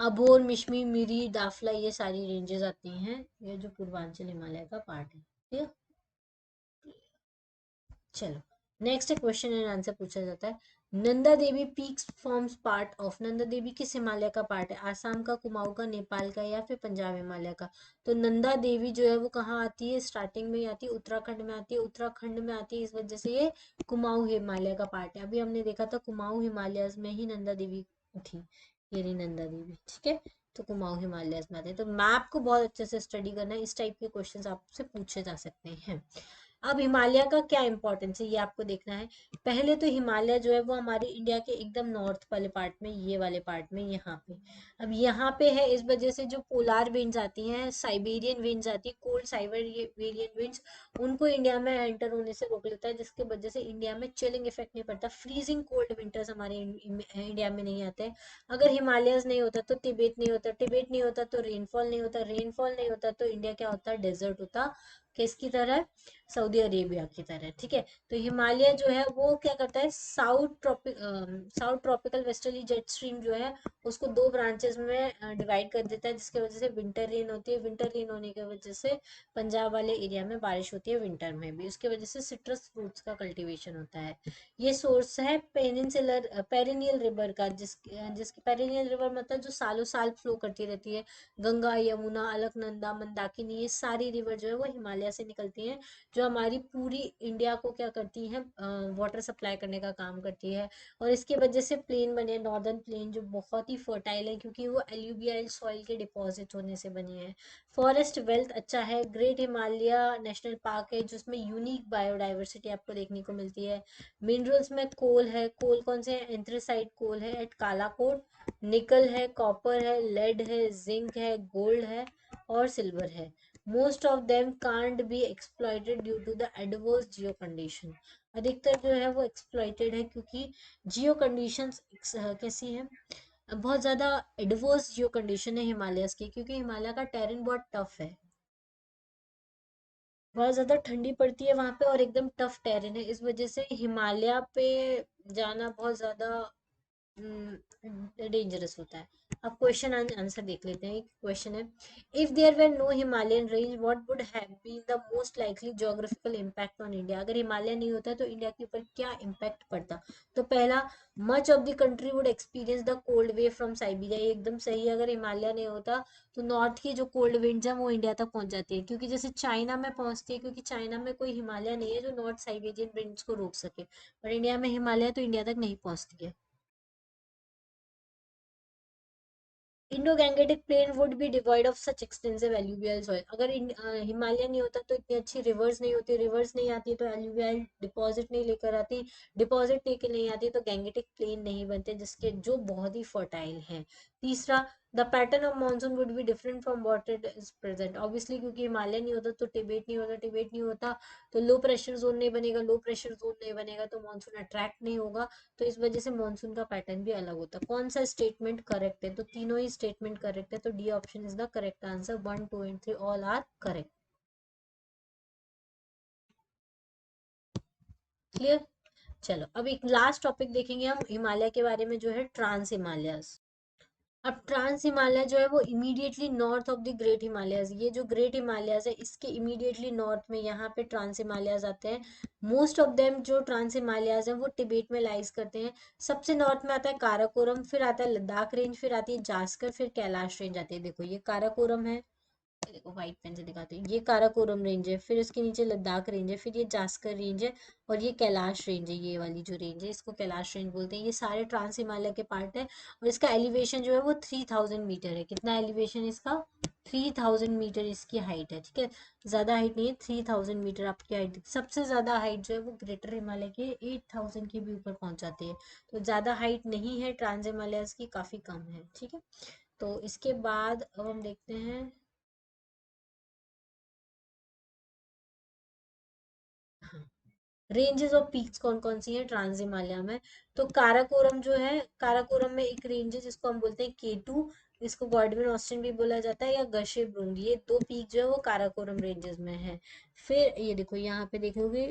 अबोर, मिश्मी, मिरी, दाफला, ये सारी रेंजेस आती हैं, ये जो पूर्वांचल हिमालय का पार्ट है। क्लियर, चलो नेक्स्ट क्वेश्चन एंड आंसर पूछा जाता है। Nanda Devi peaks forms part of, Nanda Devi किस हिमालय का पार्ट है? आसाम का, कुमाऊं का, नेपाल का, या फिर पंजाब हिमालय का? तो नंदा देवी जो है वो कहाँ आती है? स्टार्टिंग में ही आती है, उत्तराखंड में आती है, उत्तराखंड में आती है, इस वजह से ये कुमाऊं हिमालय का पार्ट है। अभी हमने देखा था कुमाऊं हिमालय में ही नंदा देवी थी, ये रही नंदा देवी, ठीक है। तो कुमाऊं हिमालय में आते हैं। तो मैप को बहुत अच्छे से स्टडी करना है, इस टाइप के क्वेश्चंस आपसे पूछे जा सकते हैं। अब हिमालय का क्या इंपॉर्टेंस है ये आपको देखना है। पहले तो हिमालय जो है वो हमारे इंडिया के एकदम नॉर्थ वाले पार्ट में, ये वाले पार्ट में, यहाँ पे। अब यहाँ पे है, इस वजह से जो पोलार विंड्स आती हैं, साइबेरियन विंड्स आती है, कोल्ड साइबेरियन विंड्स, उनको इंडिया में एंटर होने से रोक लेता है, जिसकी वजह से इंडिया में चिलिंग इफेक्ट नहीं पड़ता। फ्रीजिंग कोल्ड विंटर्स हमारे इंडिया में नहीं आते हैं। अगर हिमालयस नहीं होता तो तिब्बत नहीं होता, तिब्बत नहीं होता तो रेनफॉल नहीं होता, रेनफॉल नहीं होता तो इंडिया क्या होता? डेजर्ट होता। किसकी तरह? सऊदी अरेबिया की तरह, ठीक है। तो हिमालय जो है वो क्या करता है? South tropical westerly jet stream जो है उसको दो ब्रांचेस में डिवाइड कर देता है, जिसकी वजह से विंटर रेन होती है। विंटर रेन होने की वजह से पंजाब वाले एरिया में बारिश होती है विंटर में भी, उसकी वजह से सिट्रस फ्रूट्स का कल्टीवेशन होता है। ये सोर्स है पेरिनियल रिवर का, जिसकी पेरिनियल रिवर मतलब जो सालों साल फ्लो करती रहती है। गंगा, यमुना, अलकनंदा, मंदाकिनी, ये सारी रिवर जो है वो हिमालय से निकलती हैं, जो हमारी पूरी इंडिया को क्या करती है? वाटर सप्लाई करने का काम करती है। और इसकी वजह से प्लेन बने, नॉर्दर्न प्लेन जो बहुत ही फर्टाइल है, क्योंकि वो एल्यूवियल सॉइल के डिपॉजिट होने से बनी है। फॉरेस्ट वेल्थ अच्छा है। ग्रेट हिमालय नेशनल पार्क है जिसमें यूनिक बायोडाइवर्सिटी आपको देखने को मिलती है। मिनरल्स में कोल है, कोल कौन से? एंथ्रेसाइट कोल है एट कालाकोट। निकल है, कॉपर है, लेड है, जिंक है, गोल्ड है और सिल्वर है। Most of them can't be exploited due to the adverse geo condition. अधिकतर जो है वो एक्सप्लॉइटेड है क्योंकि जियो कंडीशंस कैसी है? बहुत ज़्यादा एडवर्स जियो कंडीशन है हिमालयस की, क्योंकि हिमालय का टेरेन बहुत टफ है, बहुत ज़्यादा ठंडी पड़ती है वहाँ पे और एकदम टफ टेरेन है। इस वजह से हिमालय पे जाना बहुत ज़्यादा डेंजरस होता है। अब क्वेश्चन आंसर देख लेते हैं। एक क्वेश्चन है, if there were no Himalayan range what would have been the most likely geographical impact on India? अगर हिमालय नहीं होता तो इंडिया के ऊपर क्या इम्पैक्ट पड़ता? तो पहला, much of the country would experience the cold wave from Siberia. ये एकदम सही है। अगर हिमालय नहीं होता तो नॉर्थ की जो कोल्ड विंड्स हैं वो इंडिया तक पहुंच जाती है, क्योंकि जैसे चाइना में पहुंचती है, क्योंकि चाइना में कोई हिमालय नहीं है जो नॉर्थ साइबेरियन विंड्स को रोक सके, पर इंडिया में हिमालय है तो इंडिया तक नहीं पहुंचती है। Indo Gangetic plain would be devoid of such extensive alluvial soil. अगर हिमालय नहीं होता तो इतनी अच्छी रिवर्स नहीं होती, रिवर्स नहीं आती तो एल्यूवियल डिपॉजिट नहीं लेकर आती, डिपॉजिट लेकर नहीं आती तो गैंगेटिक प्लेन नहीं बनते, जिसके जो बहुत ही फर्टाइल है। तीसरा, the pattern of monsoon would be different from what it is present. Obviously क्योंकि हिमालय नहीं होता तो टिबेट नहीं होता, टिबेट नहीं होता तो लो प्रेशर जोन नहीं बनेगा, लो प्रेशर जोन नहीं बनेगा तो मानसून अट्रैक्ट नहीं होगा, तो इस वजह से मानसून का पैटर्न भी अलग होता है। कौन सा स्टेटमेंट करेक्ट है? तो तीनों ही स्टेटमेंट करेक्ट है, तो D option is the correct answer. 1, 2 and 3 all are correct. Clear? चलो अब एक लास्ट टॉपिक देखेंगे हम हिमालय के बारे में, जो है ट्रांस हिमालयस। अब ट्रांस हिमालय जो है वो immediately north of the great Himalayas, ये जो ग्रेट हिमालयस है इसके इमीडिएटली नॉर्थ में यहाँ पे ट्रांस हिमालयस आते हैं। मोस्ट ऑफ देम जो ट्रांस हिमालयस हैं वो तिब्बत में लाइज करते हैं। सबसे नॉर्थ में आता है काराकोरम, फिर आता है लद्दाख रेंज, फिर आती है जास्कर, फिर कैलाश रेंज आती है। देखो ये काराकोरम है, देखो व्हाइट पेन से दिखाते हैं, ये काराकोरम रेंज है, फिर इसके नीचे लद्दाख रेंज है, फिर ये जास्कर रेंज है और ये कैलाश रेंज है। ये वाली जो रेंज है इसको कैलाश रेंज बोलते हैं। ये सारे ट्रांस हिमालय के पार्ट है और इसका एलिवेशन जो है वो 3000 मीटर है। कितना एलिवेशन इसका? 3000 मीटर इसकी हाइट है, ठीक है। ज्यादा हाइट नहीं है, 3000 मीटर आपकी हाइट। सबसे ज्यादा हाइट जो है वो ग्रेटर हिमालय के 8000 के भी ऊपर पहुंच जाती है, तो ज्यादा हाइट नहीं है ट्रांस हिमालय की, काफी कम है, ठीक है। तो इसके बाद अब हम देखते हैं, रेंजेस ऑफ पीक्स कौन कौन सी है ट्रांस हिमालय में। तो काराकोरम जो है, काराकोरम में एक रेंज है जिसको हम बोलते हैं K2, इसको गॉडविन ऑस्टिन भी बोला जाता है, या गशे ब्रूंग, ये दो पीक जो है वो काराकोरम रेंजेस में है। फिर ये देखो यहाँ पे देखोगे,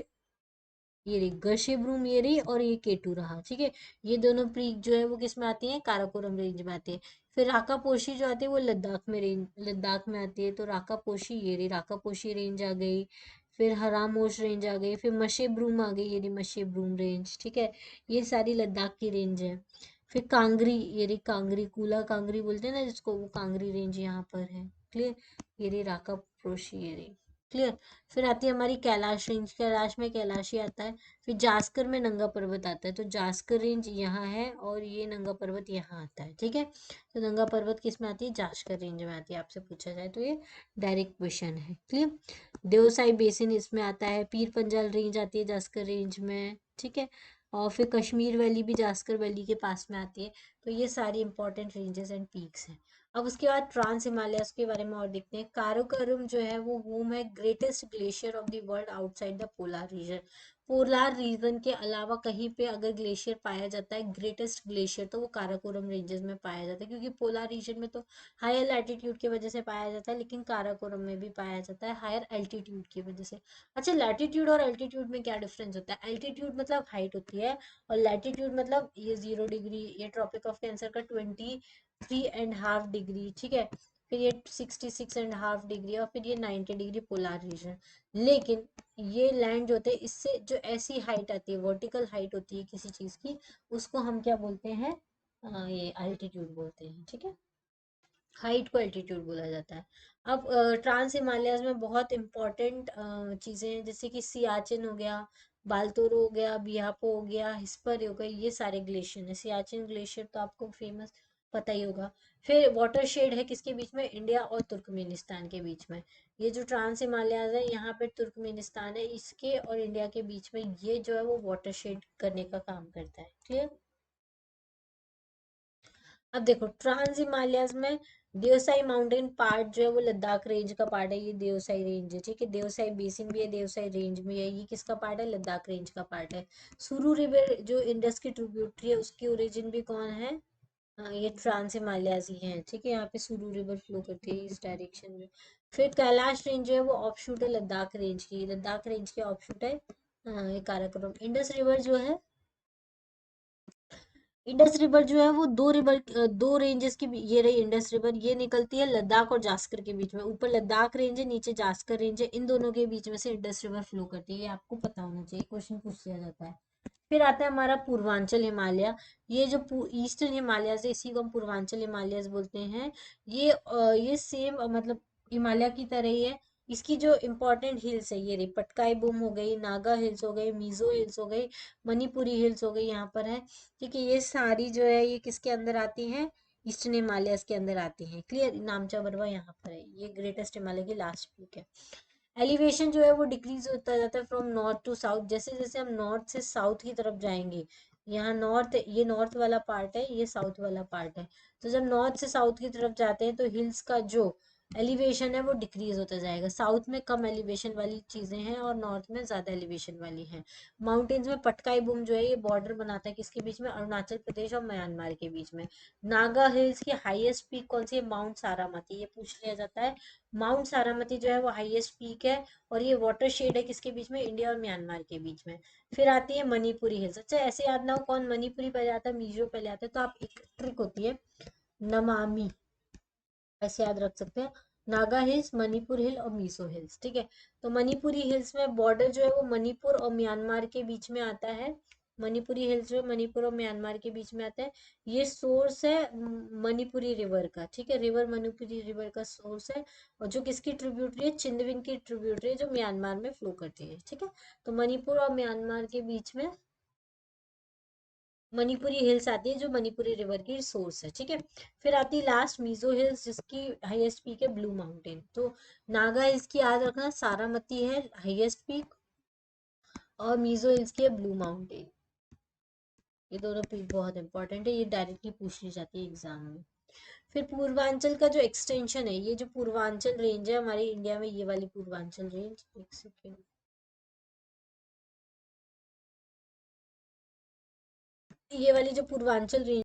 ये रही गशेब्रूम, ये रही, और ये K2 रहा, ठीक है। ये दोनों पीक जो है वो किस में आती है? काराकोरम रेंज में आती है। फिर राकापोशी जो आती है वो लद्दाख में, रेंज लद्दाख में आती है, तो राकापोशी, ये रही राकापोशी रेंज आ गई। फिर हरामोश रेंज आ गई, फिर मशेब्रूम आ गई, ये रही मशेब्रूम रेंज, ठीक है, ये सारी लद्दाख की रेंज है। फिर कांगरी, ये रही कांगरी, कूला कांगरी बोलते हैं ना जिसको, वो कांगरी रेंज यहाँ पर है। क्लियर। ये रही राका प्रोशी, ये रही। क्लियर। फिर आती है हमारी कैलाश रेंज, कैलाश में कैलाशी आता है। फिर जास्कर में नंगा पर्वत आता है, तो जास्कर रेंज यहाँ है और ये नंगा पर्वत यहाँ आता है, ठीक है। तो नंगा पर्वत किस में आती है, जास्कर रेंज में आती है, आपसे पूछा जाए तो ये डायरेक्ट क्वेश्चन है। क्लियर। देवसाई बेसिन इसमें आता है, पीर पंजाल रेंज आती है जास्कर रेंज में, ठीक है। और फिर कश्मीर वैली भी जास्कर वैली के पास में आती है। तो ये सारी इंपॉर्टेंट रेंजेस एंड पीक्स हैं। अब उसके बाद ट्रांस हिमालयस के बारे में और देखते हैं। काराकोरम जो है वो होम है greatest glacier of the world outside the polar region. Polar region के अलावा कहीं पे अगर ग्लेशियर पाया जाता है, ग्रेटेस्ट ग्लेशियर, तो वो काराकोरम रेंजेस में पाया जाता है, क्योंकि पोलर रीजन में तो हायर लैटिट्यूड की वजह से पाया जाता है, लेकिन काराकोरम में भी पाया जाता है हायर एल्टीट्यूड की वजह से। अच्छा, लैटिट्यूड और एल्टीट्यूड में क्या डिफरेंस होता है? एल्टीट्यूड मतलब हाइट होती है, और लैटिट्यूड मतलब ये 0 डिग्री, ये ट्रॉपिक ऑफ कैंसर का 23.5 डिग्री, ठीक है। फिर ये 66.5 डिग्री, और फिर ये 90 डिग्री पोलर रीजन। लेकिन ये लैंड जो होते हैं, इससे जो ऐसी हाइट आती है, वर्टिकल हाइट होती है किसी चीज की, उसको हम क्या बोलते हैं, ये अल्टीट्यूड बोलते हैं, ठीक है। हाइट को एल्टीट्यूड बोला जाता है। अब ट्रांस हिमालयाज में बहुत इंपॉर्टेंट चीजें हैं, जैसे कि सियाचिन हो गया, बालतोरो हो गया, बियापो हो गया, हिस्पर हो गई, ये सारे ग्लेशियर है। सियाचिन ग्लेशियर तो आपको फेमस पता ही होगा। फिर वाटरशेड है किसके बीच में, इंडिया और तुर्कमेनिस्तान के बीच में। ये जो ट्रांस हिमालयाज है, यहाँ पे तुर्कमेनिस्तान है, इसके और इंडिया के बीच में ये जो है वो वाटरशेड करने का काम करता है। क्लियर। अब देखो ट्रांस हिमालयाज में देवसाई माउंटेन पार्ट जो है वो लद्दाख रेंज का पार्ट है, ये देवसाई रेंज है, ठीक है। देवसाई बेसिन भी है, देवसाई रेंज भी है, ये किसका पार्ट है, लद्दाख रेंज का पार्ट है। सुरु रिवर जो इंडस की ट्रिब्यूटरी है, उसकी ओरिजिन भी कौन है, हाँ, ये ट्रांस हिमालयाज ही है, ठीक है। यहाँ पे सुरु रिवर फ्लो करती है इस डायरेक्शन में। फिर कैलाश रेंज जो है वो ऑफशूट है लद्दाख रेंज की, लद्दाख रेंज के ऑफशूट है, हाँ, ये काराकोरम। इंडस रिवर जो है, इंडस रिवर जो है वो दो रेंजेस की, ये रही इंडस रिवर, ये निकलती है लद्दाख और जास्कर के बीच में। ऊपर लद्दाख रेंज है, नीचे जास्कर रेंज है, इन दोनों के बीच में से इंडस रिवर फ्लो करती है, ये आपको पता होना चाहिए, क्वेश्चन पूछ लिया जाता है। फिर आता है हमारा पूर्वांचल हिमालय। ये जो ईस्टर्न हिमालय है, इसी को हम पूर्वांचल हिमालय बोलते हैं। ये सेम मतलब हिमालय की तरह ही है। इसकी जो इम्पोर्टेंट हिल्स है, ये रही पटकाई बूम हो गई, नागा हिल्स हो गई, मिजो हिल्स हो गई, मणिपुरी हिल्स हो गई, यहाँ पर है, ठीक है। ये सारी जो है ये किसके अंदर आती हैं, ईस्टर्न हिमालयस के अंदर आती हैं। क्लियर। नामचा बरवा यहाँ पर है, ये ग्रेटेस्ट हिमालय की लास्ट पीक है। एलिवेशन जो है वो डिक्रीज होता जाता है फ्रॉम नॉर्थ टू साउथ, जैसे जैसे हम नॉर्थ से साउथ की तरफ जाएंगे। यहाँ नॉर्थ, ये नॉर्थ वाला पार्ट है, ये साउथ वाला पार्ट है। तो जब नॉर्थ से साउथ की तरफ जाते हैं तो हिल्स का जो एलिवेशन है वो डिक्रीज होता जाएगा। साउथ में कम एलिवेशन वाली चीजें हैं और नॉर्थ में ज्यादा एलिवेशन वाली हैं। माउंटेन्स में पटकाई बूम जो है ये बॉर्डर बनाता है किसके बीच में, अरुणाचल प्रदेश और म्यांमार के बीच में। नागा हिल्स की हाईएस्ट पीक कौन सी है, माउंट सारामती, ये पूछ लिया जाता है। माउंट सारामती जो है वो हाईएस्ट पीक है, और ये वाटर शेड है किसके बीच में, इंडिया और म्यांमार के बीच में। फिर आती है मणिपुरी हिल्स। अच्छा, ऐसे याद ना हो कौन मणिपुरी पहले आता है, मिजो पहले आता है, तो आप एक ट्रिक होती है, नमामि, ऐसे याद रख सकते हैं। नागा हिल्स, मणिपुर हिल और मीसो हिल्स, ठीक है। तो मणिपुरी हिल्स में बॉर्डर जो है वो मणिपुर और म्यांमार के बीच में आता है। मणिपुरी हिल्स जो मणिपुर और म्यांमार के बीच में आता है। ये सोर्स है मणिपुरी रिवर का, ठीक है। रिवर मणिपुरी रिवर का सोर्स है, और जो किसकी ट्रिब्यूटरी है, चिंदविन की ट्रिब्यूटरी है, जो म्यांमार में फ्लो करती है, ठीक है। तो मणिपुर और म्यांमार के बीच में मणिपुरी हिल्स आती है, जो मणिपुरी रिवर की सोर्स है, ठीक है। फिर आती है लास्ट मिजो हिल्स, जिसकी हाईएस्ट पीक है ब्लू माउंटेन। तो नागा हिल्स की याद रखना, सारामती है हाईएस्ट पीक, और मिजो हिल्स की है ब्लू माउंटेन। ये दोनों पीक बहुत इंपॉर्टेंट है, ये डायरेक्टली पूछ ली जाती है एग्जाम में। फिर पूर्वांचल का जो एक्सटेंशन है, ये जो पूर्वांचल रेंज है हमारे इंडिया में, ये वाली पूर्वांचल रेंज, एक सेकेंड, ये वाली जो पूर्वांचल रेंज,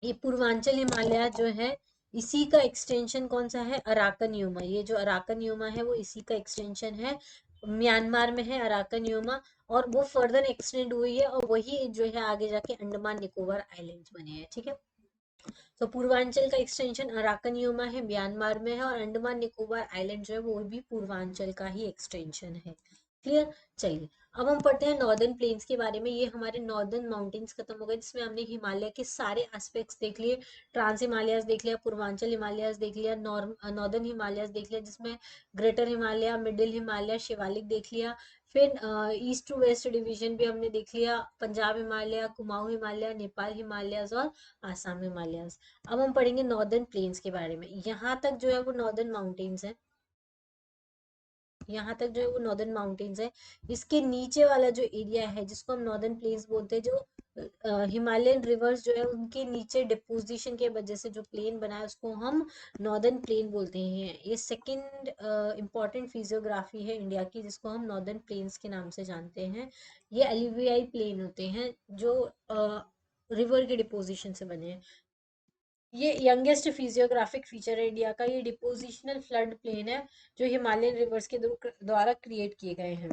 ये पूर्वांचल हिमालय जो है, इसी का एक्सटेंशन कौन सा है, अराकन योमा। ये जो अराकन योमा है वो इसी का एक्सटेंशन है, म्यांमार में है अराकन योमा, और वो फर्दर एक्सटेंड हुई है, और वही जो है आगे जाके अंडमान निकोबार आइलैंड्स बने हैं, ठीक है। तो पूर्वांचल का एक्सटेंशन अराकनियोमा है, म्यांमार में है, और अंडमान निकोबार आइलैंड जो है वो भी पूर्वांचल का ही एक्सटेंशन है। क्लियर। चलिए, अब हम पढ़ते हैं नॉर्दर्न प्लेन्स के बारे में। ये हमारे नॉर्दर्न माउंटेन्स खत्म हो गए, जिसमें हमने हिमालय के सारे एस्पेक्ट्स देख लिए। ट्रांस हिमालयस देख लिया, पूर्वांचल हिमालयस देख लिया, नॉर्दर्न हिमालयस देख लिया, जिसमें ग्रेटर हिमालय, मिडिल हिमालय, शिवालिक देख लिया। फिर ईस्ट टू वेस्ट डिवीजन भी हमने देख लिया, पंजाब हिमालय, कुमाऊं हिमालय, नेपाल हिमालयस और आसाम हिमालयस। अब हम पढ़ेंगे नॉर्दर्न प्लेन्स के बारे में। यहाँ तक जो है वो नॉर्दर्न माउंटेन्स है, यहाँ तक जो है वो नॉर्दर्न माउंटेन्स है। इसके नीचे वाला जो एरिया है जिसको हम नॉर्दर्न प्लेन्स बोलते हैं, जो हिमालयन रिवर्स जो है उनके नीचे डिपोजिशन के वजह से जो प्लेन बना है उसको हम नॉर्दर्न प्लेन बोलते हैं। ये सेकंड इंपॉर्टेंट फिजियोग्राफी है इंडिया की, जिसको हम नॉर्दर्न प्लेन्स के नाम से जानते हैं। ये एलुवियाई प्लेन होते हैं जो रिवर के डिपोजिशन से बने हैं। ये यंगेस्ट फिजियोग्राफिक फीचर है इंडिया का। ये डिपोजिशनल फ्लड प्लेन है जो हिमालयन रिवर्स के द्वारा क्रिएट किए गए हैं।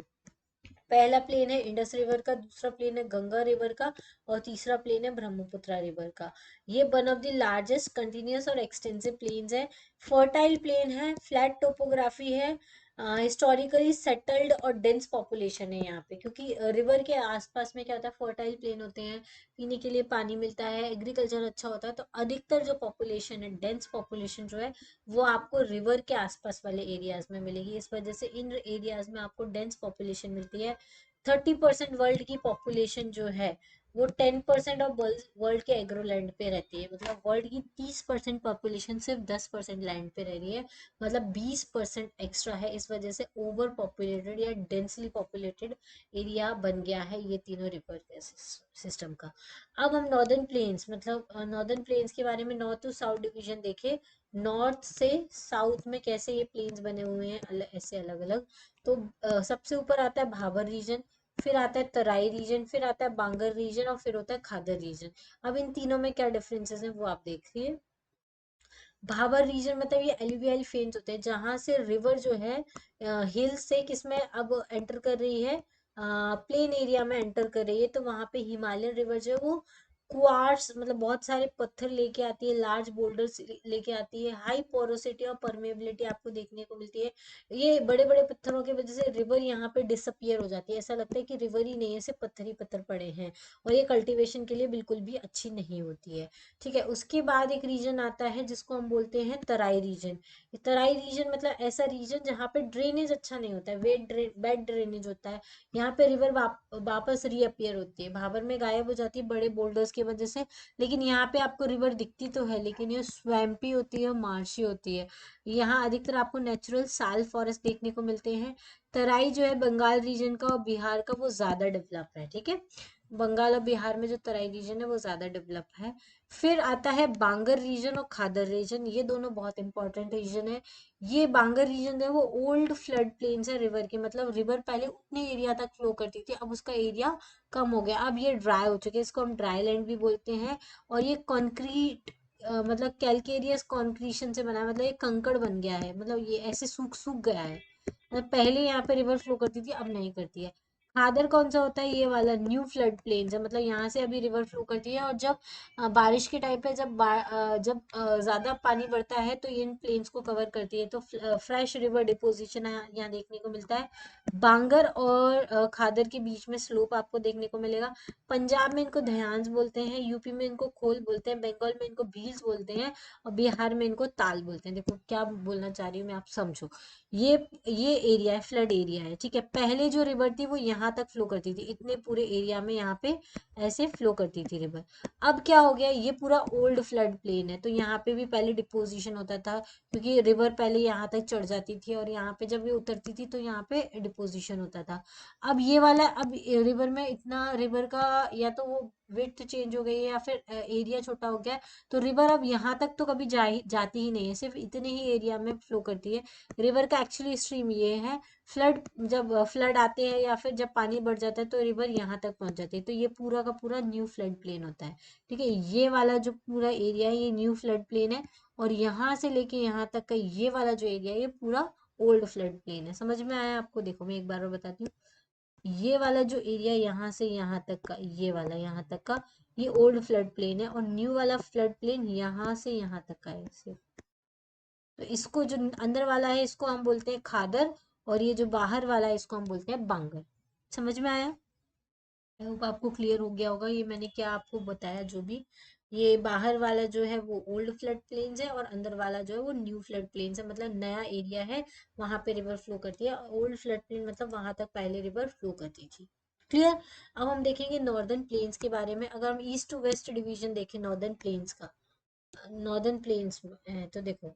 पहला प्लेन है इंडस रिवर का, दूसरा प्लेन है गंगा रिवर का, और तीसरा प्लेन है ब्रह्मपुत्र रिवर का। ये one of the largest continuous और एक्सटेंसिव प्लेन्स है। फर्टाइल प्लेन है, फ्लैट टोपोग्राफी है, हिस्टोरिकली सेटल्ड और डेंस पॉपुलेशन है यहाँ पे, क्योंकि रिवर के आसपास में क्या होता है, फर्टाइल प्लेन होते हैं, पीने के लिए पानी मिलता है, एग्रीकल्चर अच्छा होता है, तो अधिकतर जो पॉपुलेशन है, डेंस पॉपुलेशन जो है वो आपको रिवर के आसपास वाले एरियाज में मिलेगी। इस वजह से इन एरियाज में आपको डेंस पॉपुलेशन मिलती है। 30% वर्ल्ड की पॉपुलेशन जो है वो 10% ऑफ वर्ल्ड के एग्रोलैंड पे रहती है। मतलब वर्ल्ड की 30% पॉपुलेशन सिर्फ 10% लैंड पे रह रही है, मतलब 20% एक्स्ट्रा है। इस वजह से ओवर पॉपुलेटेड या डेंसली पॉपुलेटेड एरिया बन गया है ये तीनों रिवर के सिस्टम का। अब हम नॉर्दर्न प्लेन्स, मतलब नॉर्दर्न प्लेन्स के बारे में नॉर्थ टू साउथ डिवीजन देखे। नॉर्थ से साउथ में कैसे ये प्लेन्स बने हुए हैं, ऐसे अलग अलग। तो सबसे ऊपर आता है भाबर रीजन, फिर आता है तराई रीजन, फिर आता है बांगर रीजन, और फिर होता है खादर रीजन। अब इन तीनों में क्या डिफरेंसेस हैं वो आप देखिए। भाबर रीजन मतलब ये एलुवियल फेन्स होते हैं, जहां से रिवर जो है हिल से किसमें अब एंटर कर रही है, प्लेन एरिया में एंटर कर रही है। तो वहां पे हिमालयन रिवर जो है वो क्वार्ट्स मतलब बहुत सारे पत्थर लेके आती है, लार्ज बोल्डर्स लेके आती है, हाई पोरोसिटी और परमेबिलिटी आपको देखने को मिलती है। ये बड़े बड़े पत्थरों की वजह से रिवर यहाँ पे डिसअपियर हो जाती है, ऐसा लगता है कि रिवर ही नहीं है, सिर्फ पत्थर ही पत्थर पड़े हैं, और ये कल्टीवेशन के लिए बिल्कुल भी अच्छी नहीं होती है। ठीक है, उसके बाद एक रीजन आता है जिसको हम बोलते हैं तराई रीजन। तराई रीजन मतलब ऐसा रीजन जहाँ पे ड्रेनेज अच्छा नहीं होता है, बैड ड्रेनेज होता है। यहाँ पे रिवर वापस रीअपियर होती है, भाबर में गायब हो जाती है बड़े बोल्डर्स की वजह से। लेकिन यहाँ पे आपको रिवर दिखती तो है, लेकिन ये स्वैम्पी होती है, मार्शी होती है। यहाँ अधिकतर आपको नेचुरल साल फॉरेस्ट देखने को मिलते हैं। तराई जो है बंगाल रीजन का और बिहार का, वो ज्यादा डेवलप है। ठीक है, बंगाल और बिहार में जो तराई रीजन है वो ज्यादा डेवलप है। फिर आता है बांगर रीजन और खादर रीजन, ये दोनों बहुत इंपॉर्टेंट रीजन है। ये बांगर रीजन जो है वो ओल्ड फ्लड प्लेन्स है रिवर के, मतलब रिवर पहले उतने एरिया तक फ्लो करती थी, अब उसका एरिया कम हो गया, अब ये ड्राई हो चुके हैं, इसको हम ड्राई लैंड भी बोलते हैं। और ये कॉन्क्रीट मतलब कैलकेरियस कॉन्क्रीशन से बना है, मतलब ये कंकड़ बन गया है, मतलब ये ऐसे सूख सूख गया है। मतलब पहले यहाँ पे रिवर फ्लो करती थी, अब नहीं करती है। खादर कौन सा होता है, ये वाला न्यू फ्लड प्लेन्स है, मतलब यहाँ से अभी रिवर फ्लो करती है, और जब बारिश के टाइम पे जब ज्यादा पानी बढ़ता है तो ये इन प्लेन्स को कवर करती है, तो फ्रेश रिवर डिपोजिशन यहाँ देखने को मिलता है। बांगर और खादर के बीच में स्लोप आपको देखने को मिलेगा। पंजाब में इनको धयांस बोलते हैं, यूपी में इनको खोल बोलते हैं, बंगाल में इनको भील्स बोलते हैं, और बिहार में इनको ताल बोलते हैं। देखो क्या बोलना चाह रही हूँ मैं, आप समझो। ये ये एरिया है, फ्लड एरिया है। ठीक है, पहले जो रिवर थी वो यहाँ तक फ्लो करती थी, इतने पूरे एरिया में यहाँ पे ऐसे फ्लो करती थी रिवर। अब क्या हो गया, ये पूरा ओल्ड फ्लड प्लेन है, तो यहाँ पे भी पहले डिपोजिशन होता था, क्योंकि रिवर पहले यहाँ तक चढ़ जाती थी, और यहाँ पे जब ये उतरती थी तो यहाँ पे डिपोजिशन होता था। अब ये वाला, अब रिवर में इतना, रिवर का या तो वो विड्थ चेंज हो गई है या फिर एरिया छोटा हो गया है, तो रिवर अब यहाँ तक तो कभी जाती ही नहीं है, सिर्फ इतने ही एरिया में फ्लो करती है। रिवर का एक्चुअली स्ट्रीम ये है, फ्लड जब फ्लड आते हैं या फिर जब पानी बढ़ जाता है तो रिवर यहाँ तक पहुंच जाती है, तो ये पूरा का पूरा न्यू फ्लड प्लेन होता है। ठीक है, ये वाला जो पूरा एरिया है ये न्यू फ्लड प्लेन है, और यहाँ से लेके यहाँ तक का ये वाला जो एरिया है ये पूरा ओल्ड फ्लड प्लेन है। समझ में आया आपको? देखो मैं एक बार और बताती हूँ। ये वाला जो एरिया यहाँ से यहाँ तक का, ये वाला यहाँ तक का, ये ओल्ड फ्लड प्लेन है, और न्यू वाला फ्लड प्लेन यहाँ से यहाँ तक का है सिर्फ। तो इसको जो अंदर वाला है इसको हम बोलते हैं खादर, और ये जो बाहर वाला है इसको हम बोलते हैं बांगर। समझ में आया? आई होप आपको क्लियर हो गया होगा ये मैंने क्या आपको बताया जो भी। ये बाहर वाला जो है वो ओल्ड फ्लड प्लेन्स है, और अंदर वाला जो है वो न्यू फ्लड प्लेन्स है, मतलब नया एरिया है वहां पे रिवर फ्लो करती है। ओल्ड फ्लड प्लेन मतलब वहां तक पहले रिवर फ्लो करती थी। क्लियर? अब हम देखेंगे नॉर्दर्न प्लेन्स के बारे में। अगर हम ईस्ट टू वेस्ट डिवीजन देखें नॉर्दर्न प्लेन्स का, नॉर्दर्न प्लेन्स है तो देखो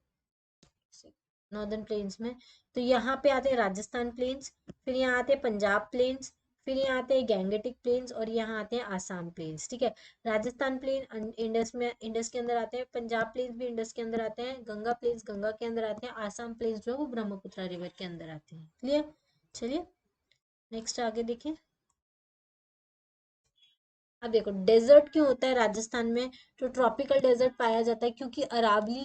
नॉर्दर्न प्लेन्स में, तो यहाँ पे आते हैं राजस्थान प्लेन्स, फिर यहाँ आते हैं पंजाब प्लेन्स, फिर यहाँ आते हैं गैंगेटिक प्लेन्स, और यहाँ आते हैं आसाम प्लेन्स। ठीक है, राजस्थान प्लेन इंडस में, इंडस के अंदर आते हैं, पंजाब प्लेन्स भी इंडस के अंदर आते हैं, गंगा प्लेन्स गंगा के अंदर आते हैं, आसाम प्लेन्स जो है वो ब्रह्मपुत्र रिवर के अंदर आते हैं। क्लियर? चलिए नेक्स्ट आगे देखें। अब देखो डेजर्ट क्यों होता है राजस्थान में, तो ट्रॉपिकल डेजर्ट पाया जाता है क्योंकि अरावली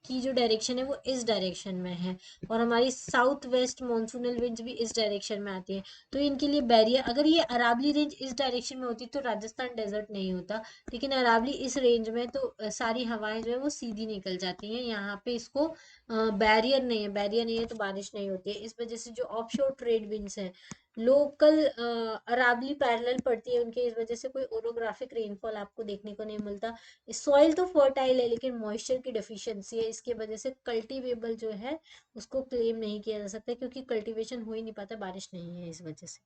की जो डायरेक्शन है वो इस डायरेक्शन में है, और हमारी साउथ वेस्ट मॉनसूनल विंड्स भी इस डायरेक्शन में आती है। तो इनके लिए बैरियर, अगर ये अरावली रेंज इस डायरेक्शन में होती तो राजस्थान डेजर्ट नहीं होता, लेकिन अरावली इस रेंज में, तो सारी हवाएं जो है वो सीधी निकल जाती हैं यहाँ पे। इसको बैरियर नहीं है, बैरियर नहीं है तो बारिश नहीं होती है। इस वजह से जो ऑफशोर ट्रेड विंड्स हैं, लोकल अरावली पैरेलल पड़ती है उनके, इस वजह से कोई ओरोग्राफिक रेनफॉल आपको देखने को नहीं मिलता। सॉइल तो फर्टाइल है लेकिन मॉइस्चर की डेफिशिएंसी है, इसके वजह से कल्टीवेबल जो है उसको क्लेम नहीं किया जा सकता, क्योंकि कल्टीवेशन हो ही नहीं पाता, बारिश नहीं है इस वजह से।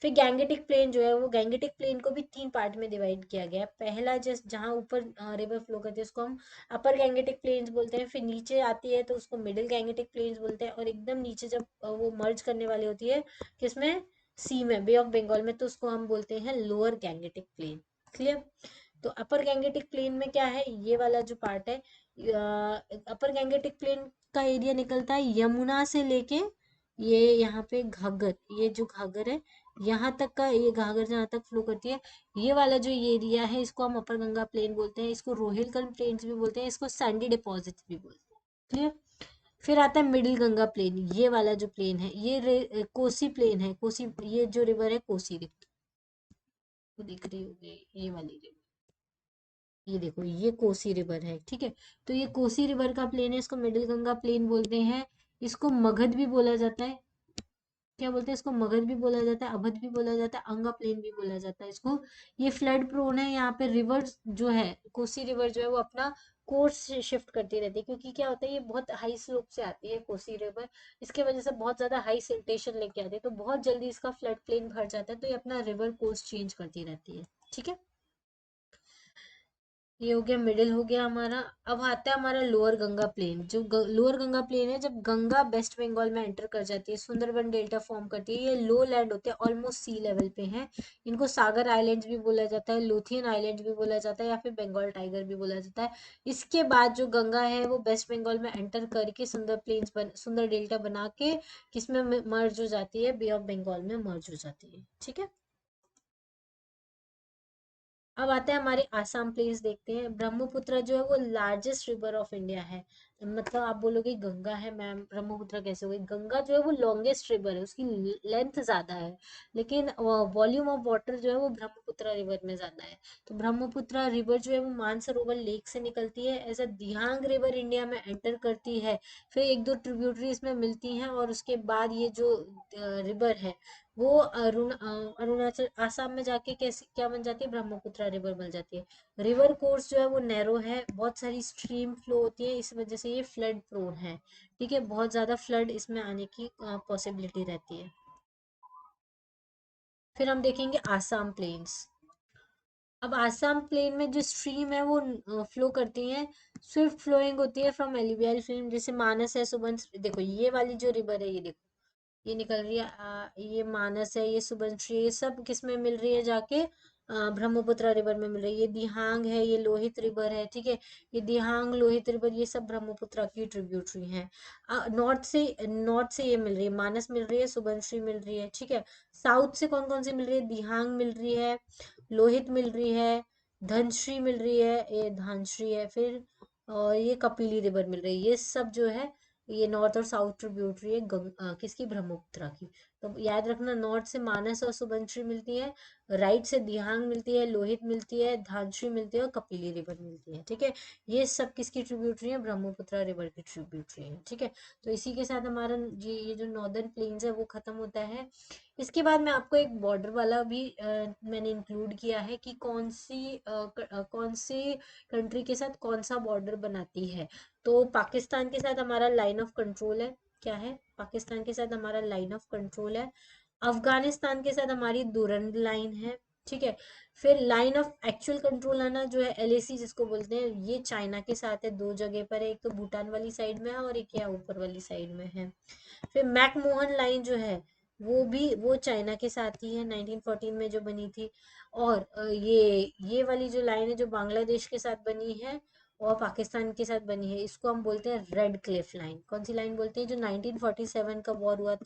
फिर गैंगेटिक प्लेन जो है वो, गैंगेटिक प्लेन को भी 3 पार्ट में डिवाइड किया गया है। पहला जिस जहाँ ऊपर रिवर फ्लो करती है उसको हम अपर गैंगेटिक प्लेन्स बोलते हैं, फिर नीचे आती है तो उसको मिडिल गैंगेटिक प्लेन्स बोलते हैं, और एकदम नीचे जब वो मर्ज करने वाली होती है किसमें, सी में, बे ऑफ बंगाल में, तो उसको हम बोलते हैं लोअर गैंगेटिक प्लेन। क्लियर? तो अपर गैंगेटिक प्लेन में क्या है, ये वाला जो पार्ट है, अपर गैंगेटिक प्लेन का एरिया निकलता है यमुना से लेके ये यहाँ पे घाघर, ये जो घाघर है यहाँ तक का, ये घाघर जहाँ तक फ्लो करती है, ये वाला जो ये एरिया है इसको हम अपर गंगा प्लेन बोलते हैं, इसको रोहिलखंड प्लेन्स भी बोलते हैं, इसको सैंडी डिपॉजिट्स भी बोलते हैं। क्लियर? फिर आता है मिडिल गंगा प्लेन, ये वाला जो प्लेन है ये कोसी प्लेन है, कोसी, ये जो रिवर है कोसी रिवर, तो दिख रही होगी ये वाली रिवर, ये देखो ये कोसी रिवर है। ठीक है, तो ये कोसी रिवर का प्लेन है, इसको मिडिल गंगा प्लेन बोलते हैं। इसको मगध भी बोला जाता है, क्या बोलते हैं इसको, मगध भी बोला जाता है, अवध भी बोला जाता है, अंगा प्लेन भी बोला जाता है इसको। ये फ्लड प्रोन है, यहाँ पे रिवर जो है, कोसी रिवर जो है वो अपना कोर्स शिफ्ट करती रहती है, क्योंकि क्या होता है ये बहुत हाई स्लोप से आती है कोसी रिवर, इसके वजह से बहुत ज्यादा हाई सिल्टेशन लेके आती है, तो बहुत जल्दी इसका फ्लड प्लेन भर जाता है, तो ये अपना रिवर कोर्स चेंज करती रहती है। ठीक है, ये हो गया, मिडिल हो गया हमारा। अब आता है हमारा लोअर गंगा प्लेन, जो लोअर गंगा प्लेन है, जब गंगा वेस्ट बंगाल में एंटर कर जाती है, सुंदरबन डेल्टा फॉर्म करती है, ये लो लैंड होते हैं, ऑलमोस्ट सी लेवल पे हैं। इनको सागर आइलैंड्स भी बोला जाता है, लोथियन आइलैंड भी बोला जाता है, या फिर बंगाल टाइगर भी बोला जाता है। इसके बाद जो गंगा है वो वेस्ट बंगाल में एंटर करके सुंदर डेल्टा बना के किसमें मर्ज हो जाती है, बे ऑफ बंगाल में मर्ज हो जाती है। ठीक है, अब आते हैं हमारे आसाम प्लेस देखते हैं। ब्रह्मपुत्र जो है वो लार्जेस्ट रिवर ऑफ इंडिया है, मतलब आप बोलोगे गंगा है मैम, ब्रह्मपुत्र कैसे हो गई, गंगा जो है वो लॉन्गेस्ट रिवर है, उसकी लेंथ ज्यादा है, लेकिन वॉल्यूम ऑफ वाटर जो है वो ब्रह्मपुत्र रिवर में ज्यादा है। तो ब्रह्मपुत्र रिवर जो है वो मानसरोवर लेक से निकलती है, ऐसा दिहांग रिवर इंडिया में एंटर करती है, फिर एक दो ट्रिब्यूटरी इसमें मिलती हैं, और उसके बाद ये जो रिवर है वो अरुणाचल आसाम में जाके कैसे क्या बन जाती है, ब्रह्मपुत्र रिवर बन जाती है। रिवर कोर्स जो है वो नैरो है, बहुत सारी स्ट्रीम फ्लो होती है, इस वजह से ये फ्लड प्रोन है। ठीक है, बहुत ज्यादा फ्लड इसमें आने की पॉसिबिलिटी रहती है। फिर हम देखेंगे आसाम प्लेन्स। अब आसाम प्लेन में जो स्ट्रीम है वो फ्लो करती है, स्विफ्ट फ्लोइंग होती है फ्रॉम एलुवियल फिल्म, जैसे मानस है, सुबह देखो ये वाली जो रिवर है ये देखो, ये निकल रही है, ये मानस है, ये सुबनश्री, ये सब किस में मिल रही है जाके, ब्रह्मपुत्र रिवर में मिल रही है। ये दिहांग है, ये लोहित रिवर है। ठीक है, ये दिहांग लोहित रिवर ये सब ब्रह्मपुत्र की ट्रिब्यूटरी हैं। नॉर्थ से ये मिल रही है, मानस मिल रही है, सुबनश्री मिल रही है। ठीक है, साउथ से कौन कौन सी मिल रही है, दिहांग मिल रही है, लोहित मिल रही है, धनश्री मिल रही है, ये धानश्री है, फिर और ये कपिली रिवर मिल रही है। ये सब जो है ये नॉर्थ और साउथ ट्रिब्यूटरी है किसकी, ब्रह्मपुत्र की। तो याद रखना, नॉर्थ से मानस और सुबनश्री मिलती है, राइट से दिहांग मिलती है, लोहित मिलती है, धानश्री मिलती है और कपिली रिवर मिलती है। ठीक है, ये सब किसकी ट्रिब्यूटरी है? ब्रह्मपुत्र रिवर की ट्रिब्यूटरी है। ठीक है, तो इसी के साथ हमारा ये जो नॉर्दर्न प्लेन्स है वो खत्म होता है। इसके बाद मैं आपको एक बॉर्डर वाला भी मैंने इंक्लूड किया है कि कौन सी कंट्री के साथ कौन सा बॉर्डर बनाती है। तो पाकिस्तान के साथ हमारा लाइन ऑफ कंट्रोल है। क्या है? पाकिस्तान के साथ हमारा लाइन ऑफ कंट्रोल है। अफगानिस्तान के साथ हमारी दुरंद लाइन है। ठीक है, फिर लाइन ऑफ एक्चुअल कंट्रोल है ना, जो है एलएसी जिसको बोलते हैं, ये चाइना के साथ है, दो जगह पर है, एक तो भूटान वाली साइड में है और एक यहाँ ऊपर वाली साइड में है। फिर मैकमोहन लाइन जो है वो चाइना के साथ ही है, 1914 में जो बनी थी। और ये वाली जो लाइन है जो बांग्लादेश के साथ बनी है और पाकिस्तान के साथ बनी है, इसको हम बोलते हैं रेड क्लिफ लाइन। कौन सी लाइन बोलते हैं? जो 1947 का वॉर हुआ,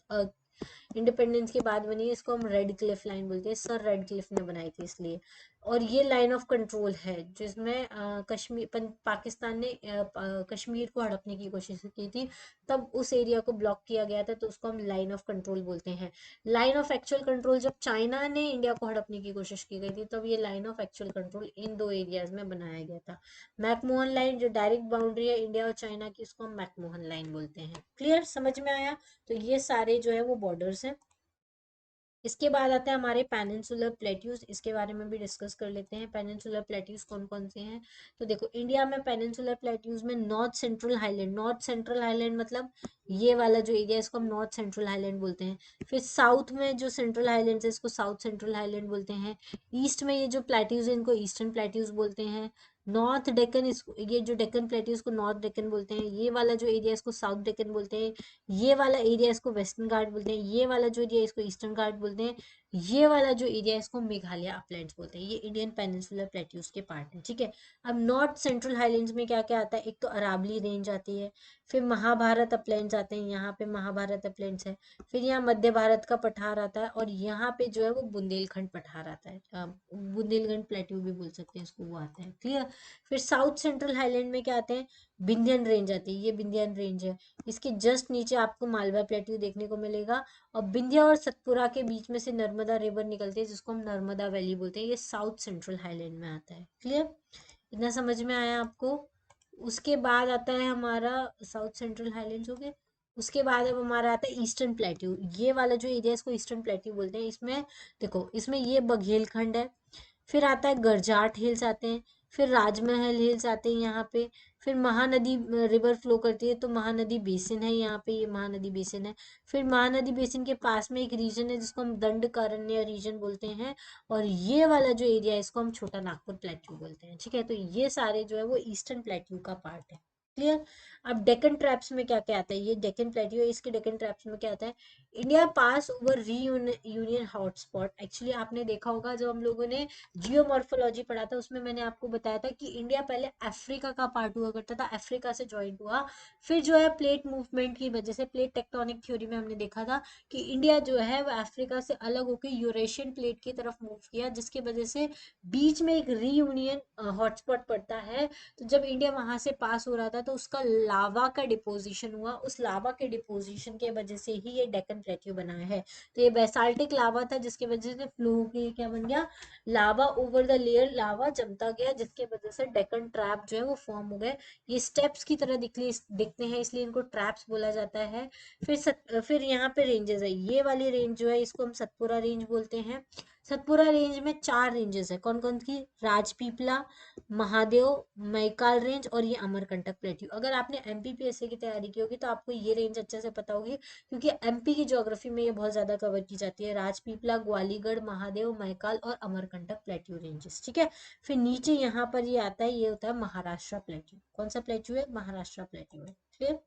इंडिपेंडेंस के बाद बनी है, इसको हम रेड क्लिफ लाइन बोलते हैं। सर रेड क्लिफ ने बनाई थी इसलिए। और ये लाइन ऑफ कंट्रोल है जिसमें पाकिस्तान ने कश्मीर को हड़पने की कोशिश की थी, तब उस एरिया को ब्लॉक किया गया था, तो उसको हम लाइन ऑफ कंट्रोल बोलते हैं। लाइन ऑफ एक्चुअल कंट्रोल जब चाइना ने इंडिया को हड़पने की कोशिश की गई थी, तब ये लाइन ऑफ एक्चुअल कंट्रोल इन दो एरियाज में बनाया गया था। मैकमोहन लाइन जो डायरेक्ट बाउंड्री है इंडिया और चाइना की, इसको हम मैकमोहन लाइन बोलते हैं। क्लियर? समझ में आया? तो ये सारे जो है वो बॉर्डर्स हैं। इसके बाद आते हैं हमारे पेनिनसुलर प्लेट्यूज। इसके बारे में भी डिस्कस कर लेते हैं। पेनिनसुलर प्लेट्यूज कौन कौन से हैं? तो देखो, इंडिया में पेनिनसुलर प्लेट्यूज में north central highland, north central highland मतलब ये वाला जो एरिया है इसको हम नॉर्थ सेंट्रल हाईलैंड बोलते हैं। फिर साउथ में जो सेंट्रल हाईलैंड है इसको साउथ सेंट्रल हाईलैंड बोलते हैं। ईस्ट में ये जो प्लेट्यूज है इनको ईस्टर्न प्लेट्यूज बोलते हैं। नॉर्थ डेक्कन, इसको ये जो डेक्कन प्लेट्यूज को नॉर्थ डेक्कन बोलते हैं। ये वाला जो एरिया इसको साउथ डेक्कन बोलते हैं। ये वाला एरिया इसको वेस्टर्न घाट बोलते हैं। ये वाला जो एरिया इसको ईस्टर्न घाट बोलते हैं। ये वाला जो एरिया है इसको मेघालय अपलैंड्स बोलते हैं। ये इंडियन पेनिनसुलर प्लेट्यूज के पार्ट है। ठीक है, अब नॉर्थ सेंट्रल हाईलैंड्स में क्या क्या आता है? एक तो अरावली रेंज आती है, फिर महाभारत अपलैंड्स आते हैं, यहाँ पे महाभारत अपलैंड्स है। फिर यहाँ मध्य भारत का पठार आता है और यहाँ पे जो है वो बुंदेलखंड पठार आता है, बुंदेलखंड प्लेट्यू भी बोल सकते हैं इसको, वो आता है। क्लियर? फिर साउथ सेंट्रल हाईलैंड में क्या आते हैं? विंध्यन रेंज आती है, ये विंध्यन रेंज है। इसके जस्ट नीचे आपको मालवा प्लेट्यू देखने को मिलेगा और विंध्या और सतपुरा के बीच में से नर्मदा रिवर निकलती है जिसको हम नर्मदा वैली बोलते हैं। ये साउथ सेंट्रल हाईलैंड में आता है। क्लियर? इतना समझ में आया आपको? उसके बाद आता है हमारा साउथ सेंट्रल हाईलैंड्स हो गए। उसके बाद अब हमारा आता है ईस्टर्न प्लेट्यू। ये वाला जो एरिया है इसको ईस्टर्न प्लेट्यू बोलते हैं। इसमें देखो, इसमें ये बघेलखंड है, फिर आता है गरजाट हिल्स आते हैं, फिर राजमहल हिल्स आते हैं यहाँ पे, फिर महानदी रिवर फ्लो करती है तो महानदी बेसिन है यहाँ पे, ये महानदी बेसिन है। फिर महानदी बेसिन के पास में एक रीजन है जिसको हम दंडकारण्य रीजन बोलते हैं। और ये वाला जो एरिया है इसको हम छोटा नागपुर प्लेट्यू बोलते हैं। ठीक है, तो ये सारे जो है वो ईस्टर्न प्लेट्यू का पार्ट है। क्लियर? अब डेक्कन ट्रैप्स में क्या क्या आता है? ये डेक्कन प्लेट्यू है, इसके डेक्कन ट्रैप्स में क्या आता है? इंडिया पास ओवर री यूनियन हॉटस्पॉट। एक्चुअली आपने देखा होगा जब हम लोगों ने जियोमॉर्फोलॉजी पढ़ा था, उसमें मैंने आपको बताया था कि इंडिया पहले अफ्रीका का पार्ट हुआ करता था, अफ्रीका से ज्वाइंट हुआ। फिर जो है प्लेट मूवमेंट की वजह से, प्लेट टेक्टोनिक थ्योरी में हमने देखा था कि इंडिया जो है वो अफ्रीका से अलग होकर यूरेशियन प्लेट की तरफ मूव किया, जिसकी वजह से बीच में एक रीयूनियन हॉटस्पॉट पड़ता है। तो जब इंडिया वहां से पास हो रहा था तो उसका लावा का डिपोजिशन हुआ, उस लावा के डिपोजिशन के वजह से ही ये डेक्कन प्लेट्यू बना है। तो ये बेसाल्टिक लावा था जिसकी वजह से फ्लो के क्या बन गया? लावा ओवर द लेयर लावा जमता गया, जिसके वजह से डेक्कन ट्रैप जो है वो फॉर्म हो गए। ये स्टेप्स की तरह दिखते हैं इसलिए इनको ट्रैप्स बोला जाता है। फिर यहाँ पे रेंजेस है, ये वाली रेंज जो है इसको हम सतपुरा रेंज बोलते हैं। सतपुरा रेंज में 4 रेंजेस है, कौन कौन की? राजपीपला, महादेव, मैकाल रेंज और ये अमरकंटक प्लेट्यू। अगर आपने एमपीपीएससी की तैयारी की होगी तो आपको ये रेंज अच्छे से पता होगी, क्योंकि एमपी की ज्योग्राफी में ये बहुत ज्यादा कवर की जाती है। राजपीपला, ग्वालीगढ़, महादेव, मैकाल और अमरकंटक प्लेट्यू रेंजेस। ठीक है, फिर नीचे यहाँ पर ये आता है, ये होता है महाराष्ट्र प्लेट्यू। कौन सा प्लेट्यू है? महाराष्ट्र प्लेट्यू है। ठीक।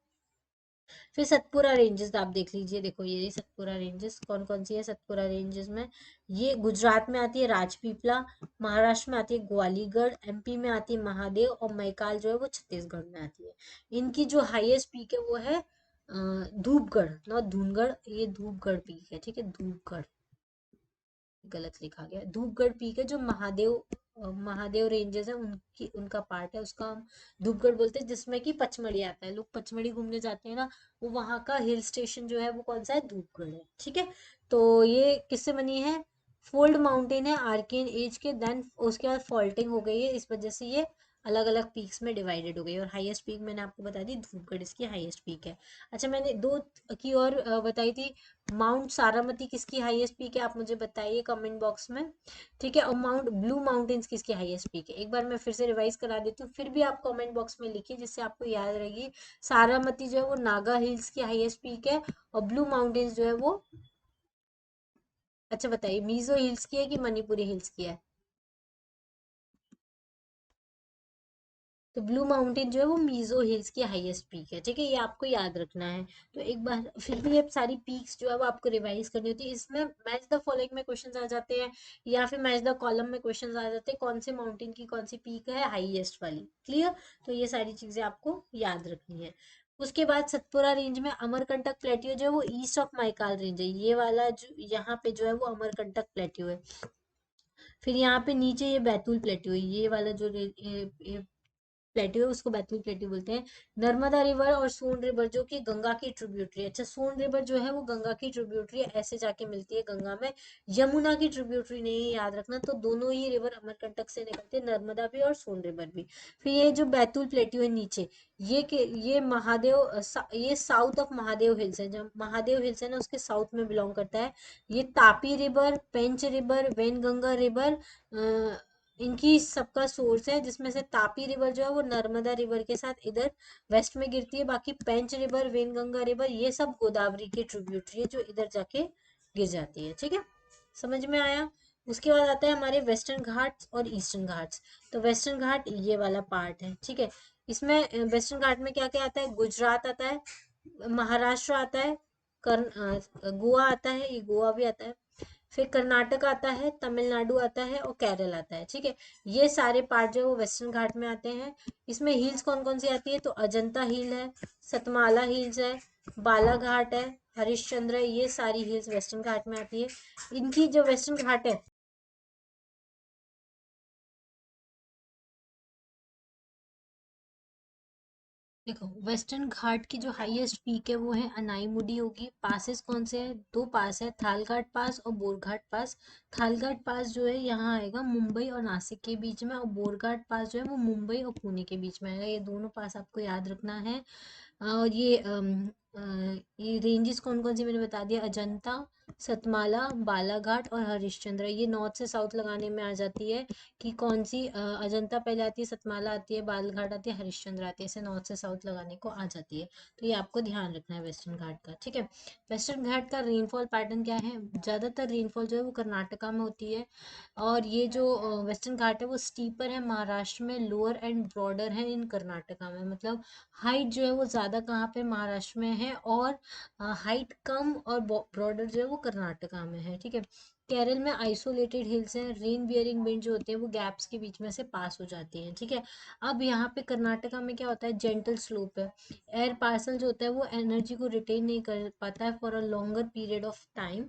फिर सतपुरा रेंजेस आप देख लीजिए, देखो ये सतपुरा रेंजेस कौन कौन सी है? सतपुरा रेंजेस में ये गुजरात में आती है राजपीपला, महाराष्ट्र में आती है ग्वालीगढ़, एमपी में आती है महादेव और मैकाल जो है वो छत्तीसगढ़ में आती है। इनकी जो हाईएस्ट पीक है वो है धूपगढ़, नॉट धूनगढ़, ये धूपगढ़ पीक है। ठीक है, धूपगढ़ गलत लिखा गया, धूपगढ़ पीक है जो महादेव महादेव रेंजेस है उनकी उनका पार्ट है, उसका हम धूपगढ़ बोलते हैं, जिसमें कि पचमढ़ी आता है। लोग पचमढ़ी घूमने जाते हैं ना, वो वहाँ का हिल स्टेशन जो है वो कौन सा है, धूपगढ़ है। ठीक है, तो ये किससे बनी है, फोल्ड माउंटेन है आर्कियन एज के, देन उसके बाद फॉल्टिंग हो गई है, इस वजह से ये अलग अलग पीक्स में डिवाइडेड हो गई है। और हाईएस्ट पीक मैंने आपको बता दी, धूपगढ़ इसकी हाईएस्ट पीक है। अच्छा, मैंने दो की और बताई थी, माउंट सारामती किसकी हाईएस्ट पीक है, आप मुझे बताइए कमेंट बॉक्स में। ठीक है, और माउंट ब्लू माउंटेन्स किसकी हाईएस्ट पीक है, एक बार मैं फिर से रिवाइज करा देती हूँ, फिर भी आप कमेंट बॉक्स में लिखिए जिससे आपको याद रहेगी। सारामती जो है वो नागा हिल्स की हाईएस्ट पीक है, और ब्लू माउंटेन्स जो है वो, अच्छा बताइए, मीजो हिल्स की है कि मणिपुरी हिल्स की है। तो ब्लू माउंटेन जो है वो मीजो हिल्स की हाईएस्ट पीक है। ठीक है, ये आपको याद रखना है। तो एक बार फिर भी ये सारी पीक्स जो है वो आपको रिवाइज करनी होती है। इसमें मैच द फॉलोइंग में क्वेश्चंस आ जाते हैं, या फिर मैच द कॉलम में क्वेश्चंस आ जाते हैं, कौन से माउंटेन की कौन सी पीक है हाईएस्ट वाली। क्लियर, तो ये सारी चीजें आपको याद रखनी है। उसके बाद सतपुरा रेंज में अमरकंटक प्लेट्यू जो है वो ईस्ट ऑफ माइकाल रेंज है, ये वाला जो यहाँ पे जो है वो अमरकंटक प्लेट्यू है। फिर यहाँ पे नीचे ये बैतूल प्लेट्यू है, ये वाला जो प्लेट्यू है उसको बैतूल प्लेट्यू बोलते हैं। नर्मदा रिवर और सोन रिवर जो कि गंगा की ट्रिब्यूटरी है, अच्छा सोन रिवर जो है वो गंगा की ट्रिब्यूटरी है, ऐसे जाके मिलती है गंगा में, यमुना की ट्रिब्यूटरी नहीं है, याद रखना। तो दोनों ही रिवर अमरकंटक से निकलते हैं, नर्मदा भी और सोन रिवर भी। फिर ये जो बैतूल प्लेट्यू है नीचे, ये महादेव ये साउथ ऑफ महादेव हिल्स है, जब महादेव हिल्स है ना उसके साउथ में बिलोंग करता है। ये तापी रिवर, पेंच रिवर, वेनगंगा रिवर, इनकी सबका सोर्स है, जिसमें से तापी रिवर जो है वो नर्मदा रिवर के साथ इधर वेस्ट में गिरती है, बाकी पेंच रिवर, वेनगंगा रिवर ये सब गोदावरी की ट्रिब्यूटरी है जो इधर जाके गिर जाती है। ठीक है, समझ में आया। उसके बाद आता है हमारे वेस्टर्न घाट्स और ईस्टर्न घाट्स। तो वेस्टर्न घाट ये वाला पार्ट है। ठीक है, इसमें वेस्टर्न घाट में क्या क्या आता है, गुजरात आता है, महाराष्ट्र आता है, गोवा आता है, ये गोवा भी आता है, फिर कर्नाटक आता है, तमिलनाडु आता है और केरल आता है। ठीक है, ये सारे पार्ट जो है वो वेस्टर्न घाट में आते हैं। इसमें हिल्स कौन कौन सी आती है, तो अजंता हिल है, सतमाला हिल्स है, बालाघाट है, हरिश्चंद्र है, ये सारी हिल्स वेस्टर्न घाट में आती है। इनकी जो वेस्टर्न घाट है, देखो वेस्टर्न घाट की जो हाईएस्ट पीक है वो है अनाईमुडी होगी। पासेस कौन से हैं, दो पास है, थालघाट पास और बोरघाट पास। थालघाट पास जो है यहाँ आएगा मुंबई और नासिक के बीच में, और बोरघाट पास जो है वो मुंबई और पुणे के बीच में आएगा। ये दोनों पास आपको याद रखना है। और ये रेंजेस कौन कौन सी मैंने बता दिया, अजंता, सतमाला, बालाघाट और हरिश्चंद्र। ये नॉर्थ से साउथ लगाने में आ जाती है कि कौन सी अजंता पहले आती है, सतमाला आती है, बालघाट आती है, हरिश्चंद्र आती है, ऐसे नॉर्थ से साउथ लगाने को आ जाती है। तो ये आपको ध्यान रखना है वेस्टर्न घाट का। ठीक है, वेस्टर्न घाट का रेनफॉल पैटर्न क्या है, ज़्यादातर रेनफॉल जो है वो कर्नाटका में होती है। और ये जो वेस्टर्न घाट है वो स्टीपर है महाराष्ट्र में, लोअर एंड ब्रॉडर है इन कर्नाटका में। मतलब हाइट जो है वो ज़्यादा कहाँ पे, महाराष्ट्र में है, और हाइट कम और ब्रॉडर जो है वो कर्नाटका में है। ठीक है, केरल में आइसोलेटेड हिल्स हैं, रेन बियरिंग विंड जो होते हैं वो गैप्स के बीच में से पास हो जाती हैं। ठीक है, अब यहाँ पे कर्नाटका में क्या होता है, जेंटल स्लोप है, एयर पार्सल जो होता है वो एनर्जी को रिटेन नहीं कर पाता है for a longer period of time.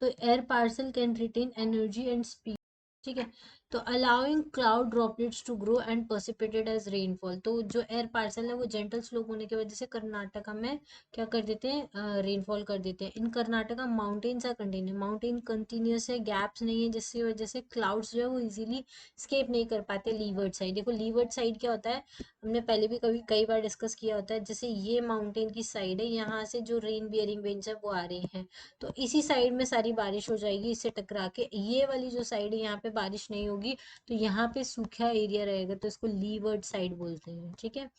तो air parcel can retain energy and speed. ठीक है, तो allowing cloud droplets to grow and precipitate as rainfall. तो जो एयर पार्सल है वो जेंटल स्लोप होने की वजह से कर्नाटका में क्या कर देते हैं, रेनफॉल कर देते हैं। In Karnataka mountains are continue, mountain continuous है, गैप्स नहीं है, जिसकी वजह से क्लाउड्स जो है वो इजीली स्केप नहीं कर पाते लीवर्ड साइड। देखो लीवर्ड साइड क्या होता है, हमने पहले भी कभी कई बार डिस्कस किया होता है, जैसे ये माउंटेन की साइड है, यहाँ से जो रेन बियरिंग विंड्स है वो आ रही हैं, तो इसी साइड में सारी बारिश हो जाएगी इससे टकरा के। ये वाली जो साइड है यहाँ पे बारिश नहीं होगी, तो यहाँ पे सूखा एरिया रहेगा, तो इसको लीवर्ड साइड बोलते हैं। ठीक है,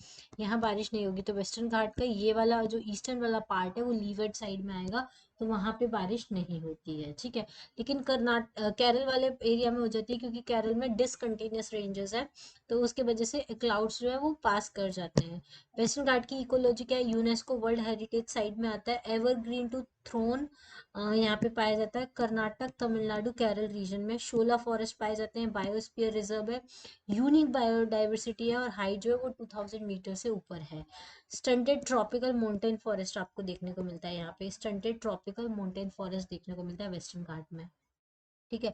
यहाँ बारिश नहीं होगी, तो वेस्टर्न घाट का ये वाला जो ईस्टर्न वाला पार्ट है वो लीवर्ड साइड में आएगा, तो वहां पे बारिश नहीं होती है। ठीक है, लेकिन केरल वाले एरिया में हो जाती है, क्योंकि केरल में डिसकंटिन्यूस रेंजेस है, तो उसके वजह से क्लाउड्स जो है वो पास कर जाते हैं। वेस्टर्न घाट की इकोलॉजी क्या है, यूनेस्को वर्ल्ड हेरिटेज साइट में आता है, एवरग्रीन टू थ्रोन यहाँ पे पाया जाता है। कर्नाटक, तमिलनाडु, केरल रीजन में शोला फॉरेस्ट पाए जाते हैं, बायोस्फीयर रिजर्व है, यूनिक बायोडाइवर्सिटी है, और हाइट जो है वो 2000 मीटर से ऊपर है। स्टंटेड ट्रॉपिकल माउंटेन फॉरेस्ट आपको देखने को मिलता है, यहाँ पे स्टंटेड ट्रॉपिकल माउंटेन फॉरेस्ट देखने को मिलता है वेस्टर्न घाट में। ठीक है।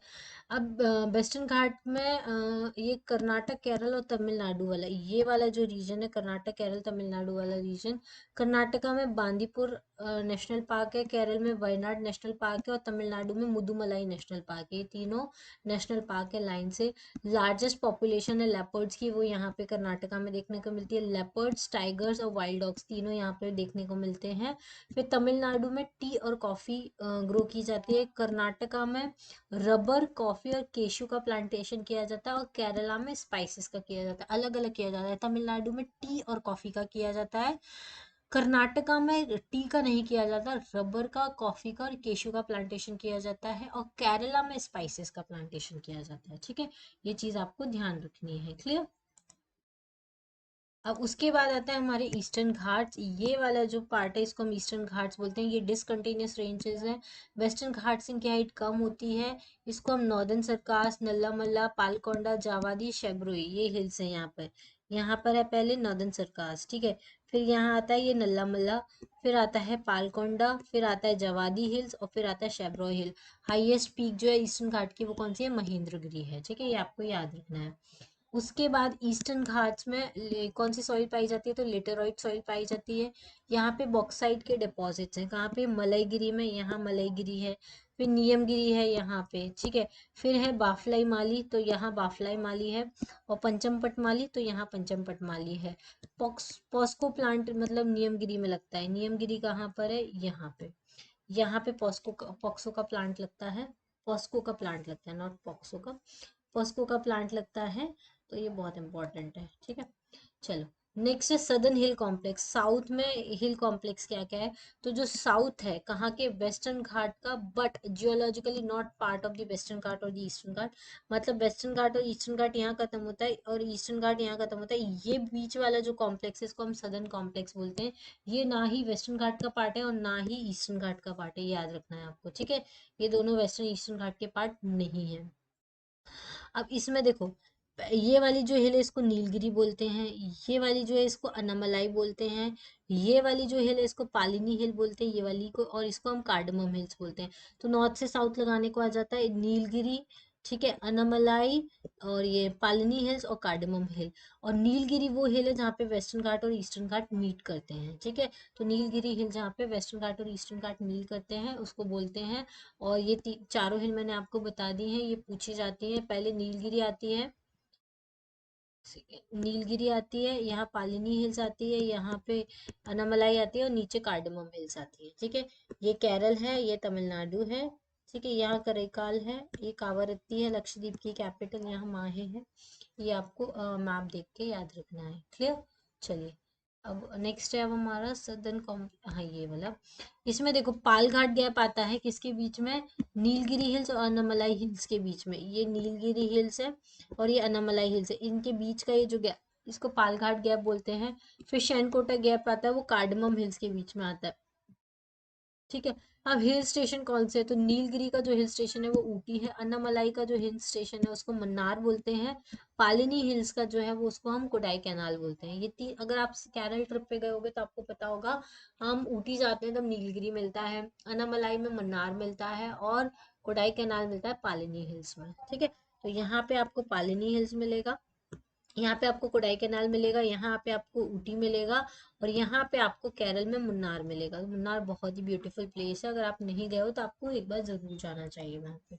अब वेस्टर्न घाट में ये कर्नाटक, केरल और तमिलनाडु वाला, ये वाला जो रीजन है कर्नाटक, केरल, तमिलनाडु वाला रीजन, कर्नाटका में बांदीपुर नेशनल पार्क है, केरल में वायनाड नेशनल पार्क है और तमिलनाडु में मुदुमलाई नेशनल पार्क है। ये तीनों नेशनल पार्क है लाइन से। लार्जेस्ट पॉपुलेशन है लेपर्ड्स की, वो यहाँ पे कर्नाटका में देखने को मिलती है। लेपर्ड्स, टाइगर्स और वाइल्ड डॉग्स तीनों यहाँ पे देखने को मिलते हैं। फिर तमिलनाडु में टी और कॉफी ग्रो की जाती है। कर्नाटका में रबर, कॉफी और केशू का प्लांटेशन किया जाता है और केरला में स्पाइसेस का किया जाता है। अलग अलग किया जाता है। तमिलनाडु में टी और कॉफी का किया जाता है, कर्नाटका में टी का नहीं किया जाता, रबर का, कॉफी का और केशू का प्लांटेशन किया जाता है और केरला में स्पाइसेस का प्लांटेशन किया जाता है। ठीक है, ये चीज आपको ध्यान रखनी है। क्लियर। अब उसके बाद आता है हमारे ईस्टर्न घाट्स। ये वाला जो पार्ट है इसको हम ईस्टर्न घाट्स बोलते हैं। ये डिसकंटिन्यूस रेंजेस हैं। वेस्टर्न घाट्स इनकी हाइट कम होती है। इसको हम नॉर्दर्न सरकास, नल्लामल्ला, पालकोंडा, जावादी, शेब्रोई, ये हिल्स हैं यहाँ पर। यहाँ पर है पहले नॉर्दर्न सरकास, ठीक है। फिर यहाँ आता है ये नल्लामल्ला, फिर आता है पालकोंडा, फिर आता है जवादी हिल्स और फिर आता है शेब्रोई हिल। हाईएस्ट पीक जो है ईस्टर्न घाट की वो कौन सी है? महेंद्रगिरी है। ठीक है, ये आपको याद रखना है। उसके बाद ईस्टर्न घाट्स में कौन सी सॉइल पाई जाती है? तो लेटेराइट सॉइल पाई जाती है। यहाँ पे बॉक्साइट के डिपॉजिट्स हैं। कहाँ पे? मलईगिरी में। यहाँ मलईगिरी है। फिर नियमगिरी है यहाँ पे, ठीक है। फिर है बाफलाई माली, तो यहाँ बाफलाई माली है। और पंचमपट माली, तो यहाँ पंचमपट माली है। पॉस्को प्लांट मतलब नियमगिरी में लगता है। नियमगिरी कहाँ पर है? यहाँ पे। यहाँ पे पॉक्सो का प्लांट लगता है। पॉस्को का प्लांट लगता है, नॉट पॉक्सो का। पॉस्को का प्लांट लगता है। तो ये बहुत इंपॉर्टेंट है, ठीक है। चलो, नेक्स्ट है सदर्न हिल कॉम्प्लेक्स। साउथ में हिल कॉम्प्लेक्स क्या क्या है? तो जो साउथ है कहाँ के? वेस्टर्न घाट का, but geologically not part of the western Ghat और द ईस्टर्न घाट। मतलब वेस्टर्न घाट और ईस्टर्न घाट यहाँ खत्म होता है और ईस्टर्न घाट यहाँ खत्म होता है। ये बीच वाला जो कॉम्प्लेक्स है इसको हम सदर्न कॉम्प्लेक्स बोलते हैं। ये ना ही वेस्टर्न घाट का पार्ट है और ना ही ईस्टर्न घाट का पार्ट है, याद रखना है आपको, ठीक है। ये दोनों वेस्टर्न ईस्टर्न घाट के पार्ट नहीं है। अब इसमें देखो, ये वाली जो हिल है इसको नीलगिरी बोलते हैं। ये वाली जो है इसको अनामलाई बोलते हैं। ये वाली जो हिल है इसको पालिनी हिल बोलते हैं, ये वाली को, और इसको हम कार्डमम हिल्स बोलते हैं। तो नॉर्थ से साउथ लगाने को आ जाता है नीलगिरी, ठीक है, अनामलाई और ये पालिनी हिल्स और कार्डमम हिल। और नीलगिरी वो हिल है जहाँ पे वेस्टर्न घाट और ईस्टर्न घाट मीट करते हैं, ठीक है। तो नीलगिरी हिल जहाँ पे वेस्टर्न घाट और ईस्टर्न घाट मीट करते हैं उसको बोलते हैं। और ये चारों हिल मैंने आपको बता दी हैं, ये पूछी जाती हैं। पहले नीलगिरी आती है, नीलगिरी आती है, यहाँ पालिनी हिल्स आती है, यहाँ पे अनामलाई आती है और नीचे कार्डमम हिल्स आती है, ठीक है। ये केरल है, ये तमिलनाडु है, ठीक है। यहाँ करेकाल है, ये कावारत्ती है, लक्षद्वीप की कैपिटल यहाँ माहे है। ये आपको मैप देख के याद रखना है। क्लियर। चलिए, अब नेक्स्ट है अब हमारा सदर्न कॉम, हाँ ये वाला। इसमें देखो पालघाट गैप आता है किसके बीच में? नीलगिरी हिल्स और अनामलाई हिल्स के बीच में। ये नीलगिरी हिल्स है और ये अनामलाई हिल्स है, इनके बीच का ये जो गैप इसको पालघाट गैप बोलते हैं। फिर शैनकोटा गैप आता है, वो कार्डमम हिल्स के बीच में आता है, ठीक है। अब हिल स्टेशन कौन से है? तो नीलगिरी का जो हिल स्टेशन है वो ऊटी है। अन्नामलाई का जो हिल स्टेशन है उसको मन्नार बोलते हैं। पालिनी हिल्स का जो है वो उसको हम कोडाई कैनाल बोलते हैं। ये तीन, अगर आप केरल ट्रिप पे गए होगे तो आपको पता होगा, हम ऊटी जाते हैं तब नीलगिरी मिलता है, अन्नामलाई में मन्नार मिलता है और कोडाई कैनाल मिलता है पालिनी हिल्स में, ठीक है। तो यहाँ पे आपको पालिनी हिल्स मिलेगा, यहाँ पे आपको कोडाई कैनाल मिलेगा, यहाँ पे आपको ऊटी मिलेगा और यहाँ पे आपको केरल में मुन्नार मिलेगा। मुन्नार बहुत ही ब्यूटीफुल प्लेस है, अगर आप नहीं गए हो तो आपको एक बार जरूर जाना चाहिए वहाँ पे।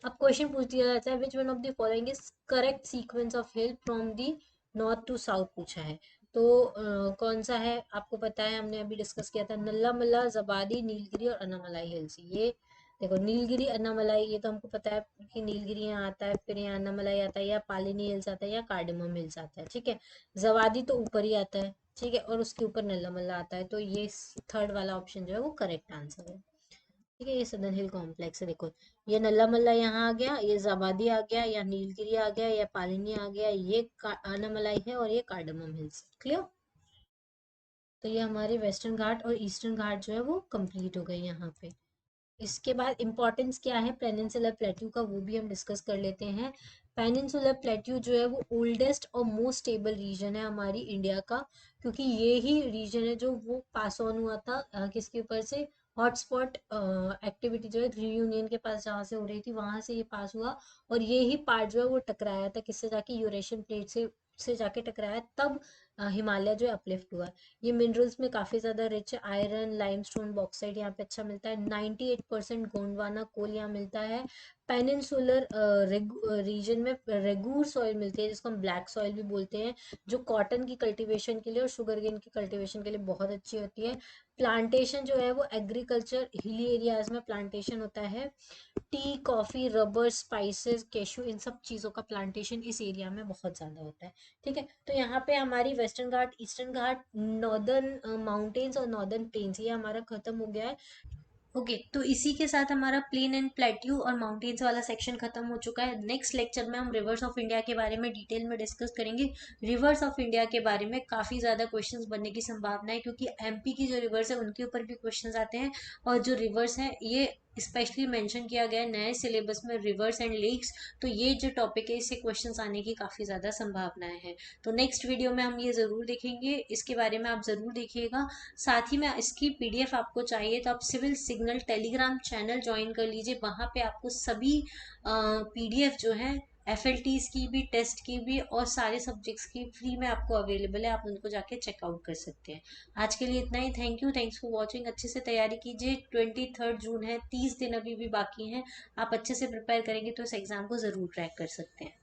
अब क्वेश्चन पूछ दिया जाता है, which one of the following is correct sequence of hill from the north to south पूछा है। तो कौन सा है आपको पता है, हमने अभी डिस्कस किया था, नल्ला मल्ला, जबादी, नीलगिरी और अनामलाई हिल्स। ये देखो नीलगिरी, अन्नामलाई, ये तो हमको पता है कि नीलगिरी यहाँ आता है, फिर यहाँ अन्नामलाई आता है, या पालिनी हिल्स आता है, या कार्डेमम हिल्स आता है, ठीक है। जवादी तो ऊपर ही आता है, ठीक है, और उसके ऊपर नल्लामल्ला आता है। तो ये थर्ड वाला ऑप्शन जो है वो करेक्ट आंसर है, ठीक है। ये सदर्न हिल कॉम्प्लेक्स है। देखो, ये नल्लामल्ला यहाँ आ गया, ये जवादी आ गया, या नीलगिरी आ गया, या पालिनी आ गया, ये अन्नामलाई है और ये कार्डेमम हिल्स। क्लियर। तो ये हमारे वेस्टर्न घाट और ईस्टर्न घाट जो है वो कंप्लीट हो गए यहाँ पे। इसके बाद इम्पोर्टेंस क्या है पेनिनसुलर प्लेट्यू का, वो भी हम डिस्कस कर लेते हैं। पेनिनसुलर प्लेट्यू जो है वो ओल्डेस्ट और मोस्ट स्टेबल रीजन है हमारी इंडिया का, क्योंकि ये ही रीजन है जो वो पास ऑन हुआ था किसके ऊपर से? हॉटस्पॉट एक्टिविटी जो है रीयूनियन के पास जहाँ से हो रही थी वहां से ये पास हुआ, और ये ही पार्ट जो है वो टकराया था किससे जाके, यूरेशियन प्लेट से जाके टकराया, तब हिमालय जो है अपलिफ्ट हुआ। ये मिनरल्स में काफी ज्यादा रिच है, आयरन, लाइमस्टोन, बॉक्साइट यहाँ पे अच्छा मिलता है। 98% गोंडवाना कोल यहाँ मिलता है। पेनिनसुलर रीजन में रेगूर सॉइल मिलती है जिसको हम ब्लैक सॉइल भी बोलते हैं, जो कॉटन की कल्टीवेशन के लिए और शुगर केन की कल्टीवेशन के लिए बहुत अच्छी होती है। प्लांटेशन जो है वो एग्रीकल्चर हिली एरियाज में प्लांटेशन होता है। Tea, coffee, rubber, spices, cashew, इन सब चीज़ों का प्लांटेशन इस एरिया में बहुत ज़्यादा होता है। ठीक है, तो यहाँ पे हमारी वेस्टर्न घाट, ईस्टर्न घाट, नॉर्दर्न माउंटेन्स और नॉर्दर्न प्लेन्स ये हमारा खत्म हो गया है। ओके, तो इसी के साथ हमारा प्लेन एंड प्लेट्यू और माउंटेन्स वाला सेक्शन खत्म हो चुका है। नेक्स्ट लेक्चर में हम रिवर्स ऑफ इंडिया के बारे में डिटेल में डिस्कस करेंगे। रिवर्स ऑफ इंडिया के बारे में काफ़ी ज़्यादा क्वेश्चंस बनने की संभावना है, क्योंकि एमपी की जो रिवर्स है उनके ऊपर भी क्वेश्चंस आते हैं, और जो रिवर्स है ये स्पेशली मेंशन किया गया है नए सिलेबस में, रिवर्स एंड लेक्स। तो ये जो टॉपिक है इससे क्वेश्चंस आने की काफ़ी ज़्यादा संभावनाएं हैं। तो नेक्स्ट वीडियो में हम ये ज़रूर देखेंगे, इसके बारे में आप ज़रूर देखिएगा। साथ ही में इसकी पीडीएफ आपको चाहिए तो आप civil signal telegram channel join कर लीजिए, वहाँ पे आपको सभी पीडीएफ जो है एफएलटीज की भी, टेस्ट की भी और सारे सब्जेक्ट्स की फ्री में आपको अवेलेबल है, आप उनको जाके चेकआउट कर सकते हैं। आज के लिए इतना ही, thank you, thanks for watching. अच्छे से तैयारी कीजिए, 23 जून है, 30 दिन अभी भी बाकी हैं, आप अच्छे से प्रिपेयर करेंगे तो इस एग्ज़ाम को ज़रूर क्रैक कर सकते हैं।